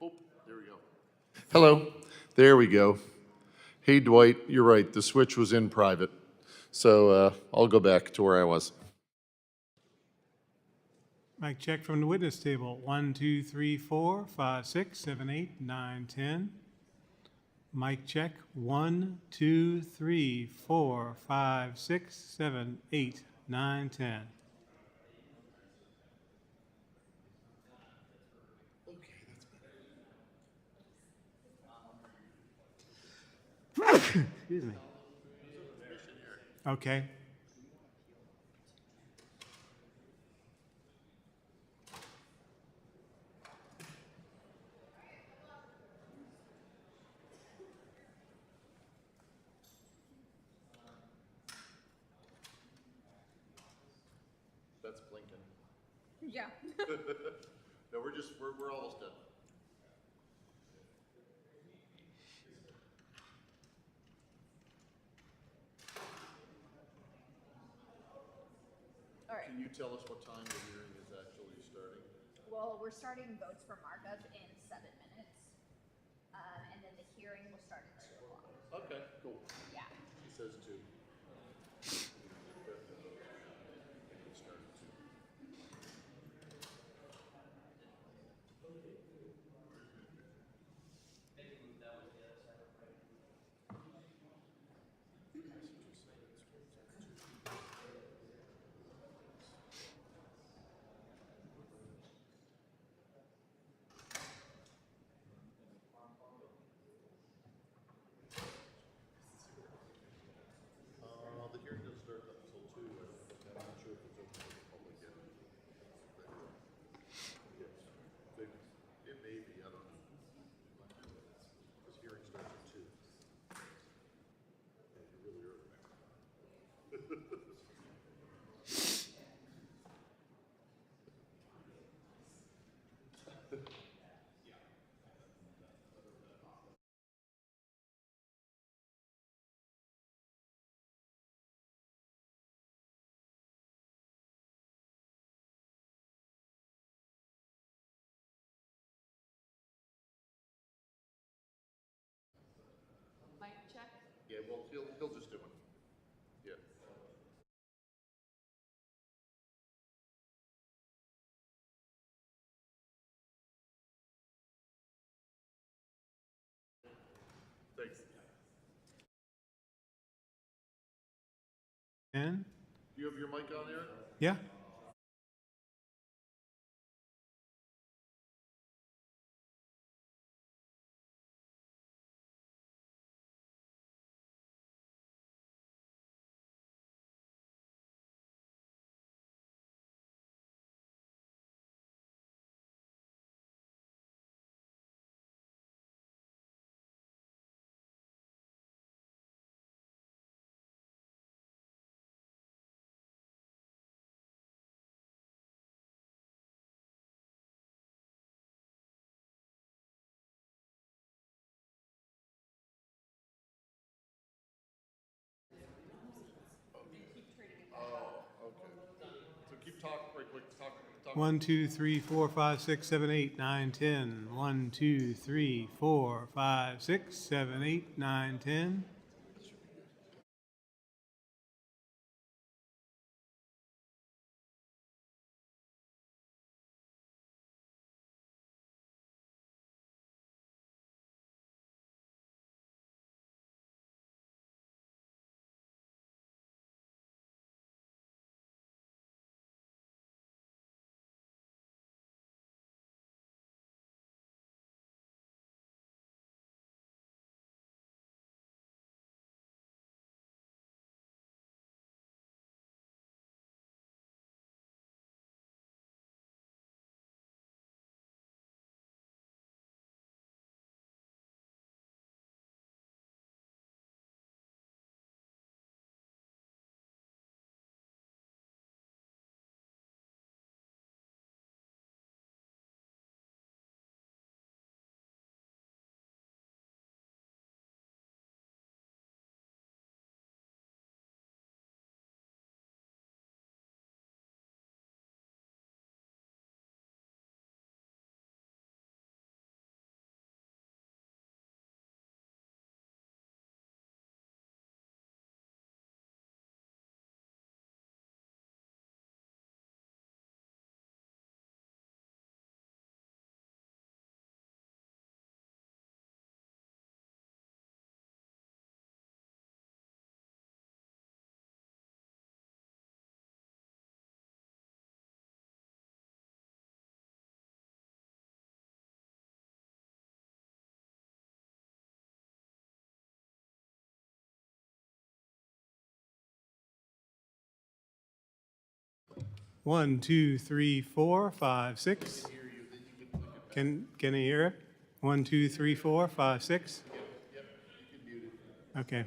Oh, there we go. Hello, there we go. Hey, Dwight, you're right, the switch was in private. So I'll go back to where I was. Mic check from the witness table. 1, 2, 3, 4, 5, 6, 7, 8, 9, 10. Mic check. 1, 2, 3, 4, 5, 6, 7, 8, 9, 10. Excuse me. Okay. That's blinking. Yeah. No, we're almost done. All right. Can you tell us what time the hearing is actually starting? Well, we're starting votes for markup in 7 minutes. And then the hearing will start at 2 o'clock. Okay, cool. Yeah. He says 2. The hearing doesn't start until 2. I'm not sure if it's open to the public yet. Yes. It may be, I don't know. This hearing starts at 2. Yeah, you're really early. Mic check. Yeah, well, he'll just do it. Yeah. Thanks. 10. Do you have your mic on there? Yeah. Oh, okay. So keep talking right quick. Talk. 1, 2, 3, 4, 5, 6, 7, 8, 9, 10. 1, 2, 3, 4, 5, 6, 7, 8, 9, 10. 1, 2, 3, 4, 5, 6. Can I hear it? 1, 2, 3, 4, 5, 6. Okay.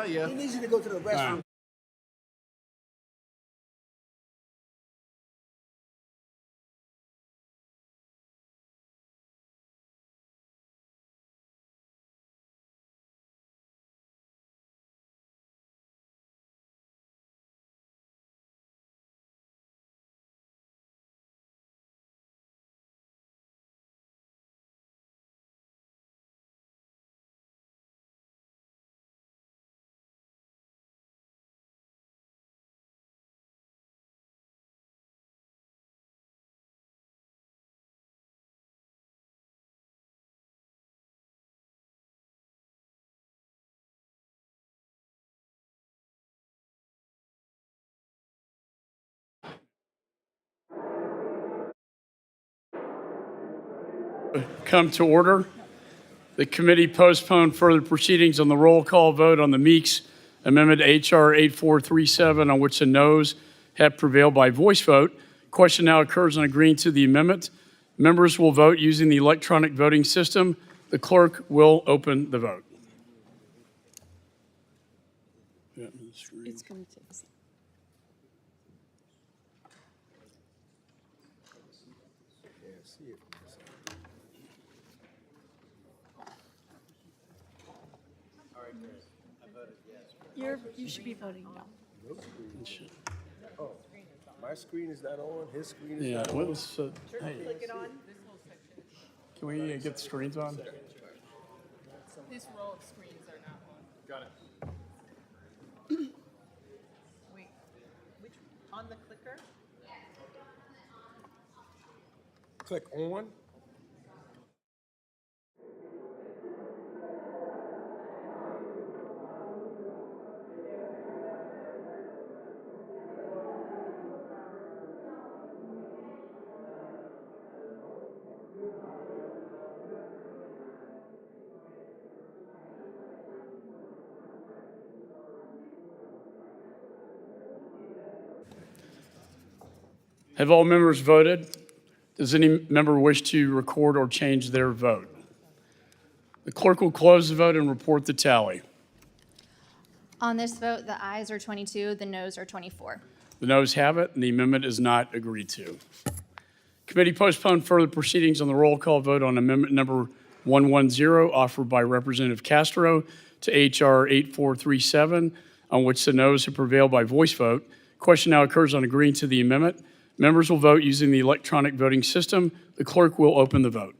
He needs you to go to the restroom. Come to order. The committee postponed further proceedings on the roll call vote on the Meeks Amendment to H.R. 8437, on which the noes have prevailed by voice vote. Question now occurs on agreeing to the amendment. Members will vote using the electronic voting system. The clerk will open the vote. It's coming to us. You should be voting no. Oh, my screen is not on, his screen is Yeah, not on. well, hey, Click it on. can we get the screens on? This row of screens are not on. Got it. Wait, which, on the clicker? Click on. Have all members voted? Does any member wish to record or change their vote? The clerk will close the vote and report the tally. On this vote, the ayes are 22, the noes are 24. The noes have it, and the amendment is not agreed to. Committee postponed further proceedings on the roll call vote on amendment number 110 offered by Representative Castro to H.R. 8437, on which the noes have prevailed by voice vote. Question now occurs on agreeing to the amendment. Members will vote using the electronic voting system. The clerk will open the vote.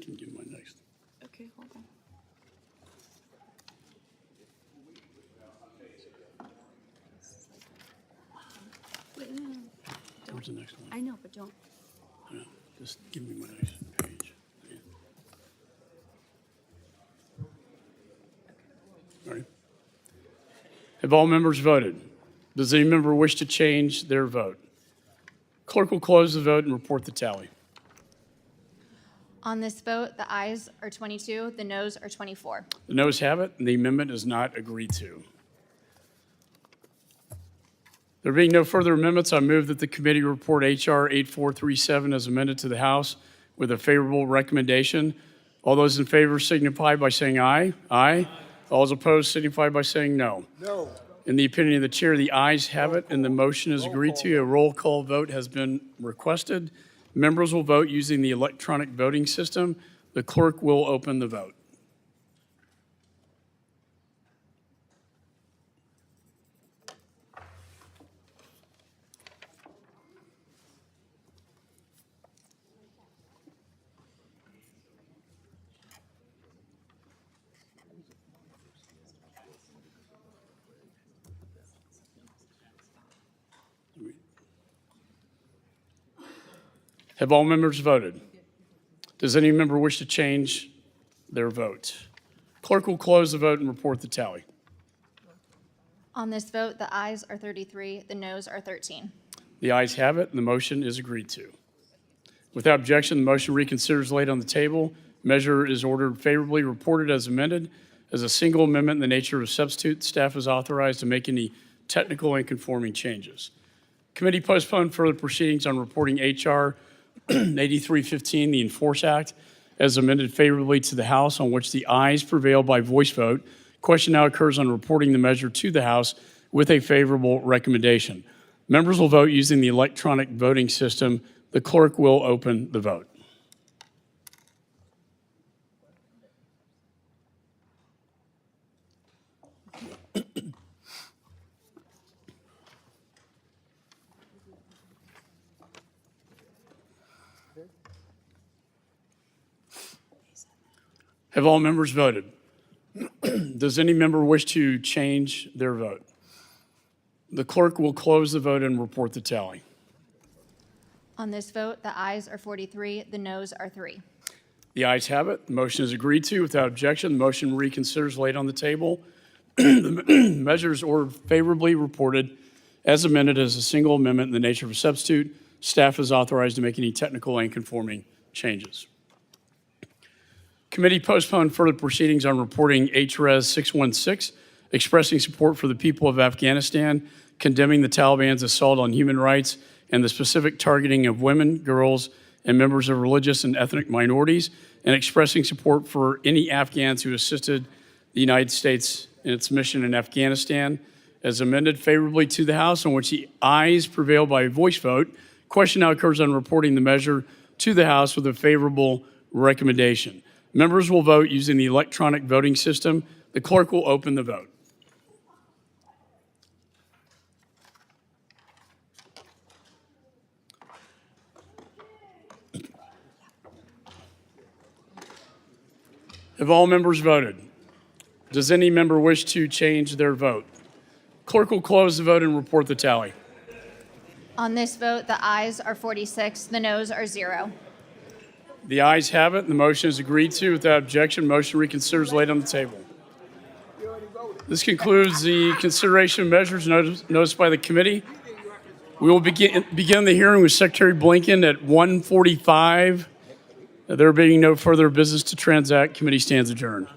Can you do my next? Okay, hold on. Wait, no. Where's the next one? I know, but don't. Yeah, just give me my next page. Yeah. All right. Have all members voted? Does any member wish to change their vote? Clerk will close the vote and report the tally. On this vote, the ayes are 22, the noes are 24. The noes have it, and the amendment is not agreed to. There being no further amendments, I move that the committee report H.R. 8437 as amended to the House with a favorable recommendation. All those in favor signify by saying aye. Aye. All those opposed signify by saying no. No. In the opinion of the chair, the ayes have it, and the motion is agreed to. A roll call vote has been requested. Members will vote using the electronic voting system. The clerk will open the vote. Have all members voted? Does any member wish to change their vote? Clerk will close the vote and report the tally. On this vote, the ayes are 33, the noes are 13. The ayes have it, and the motion is agreed to. Without objection, the motion reconsiders laid on the table. Measure is ordered favorably reported as amended. as a single amendment in the nature of a substitute. Staff is authorized to make any technical and conforming changes. Committee postponed further proceedings on reporting H.R. 8315, the Enforce Act, as amended favorably to the House, on which the ayes prevail by voice vote. Question now occurs on reporting the measure to the House with a favorable recommendation. Members will vote using the electronic voting system. The clerk will open the vote. Have all members voted? Does any member wish to change their vote? The clerk will close the vote and report the tally. On this vote, the ayes are 43, the noes are 3. The ayes have it. The motion is agreed to without objection. The motion reconsiders laid on the table. The measures ordered favorably reported as amended as a single amendment in the nature of a substitute. Staff is authorized to make any technical and conforming changes. Committee postponed further proceedings on reporting HRES 616, expressing support for the people of Afghanistan, condemning the Taliban's assault on human rights and the specific targeting of women, girls, and members of religious and ethnic minorities, and expressing support for any Afghans who assisted the United States in its mission in Afghanistan, as amended favorably to the House, on which the ayes prevail by voice vote. Question now occurs on reporting the measure to the House with a favorable recommendation. Members will vote using the electronic voting system. The clerk will open the vote. Have all members voted? Does any member wish to change their vote? Clerk will close the vote and report the tally. On this vote, the ayes are 46, the noes are 0. The ayes have it, and the motion is agreed to without objection. Motion reconsiders laid on the table. This concludes the consideration of measures noticed by the committee. We will begin the hearing with Secretary Blinken at 1:45. There being no further business to transact, committee stands adjourned.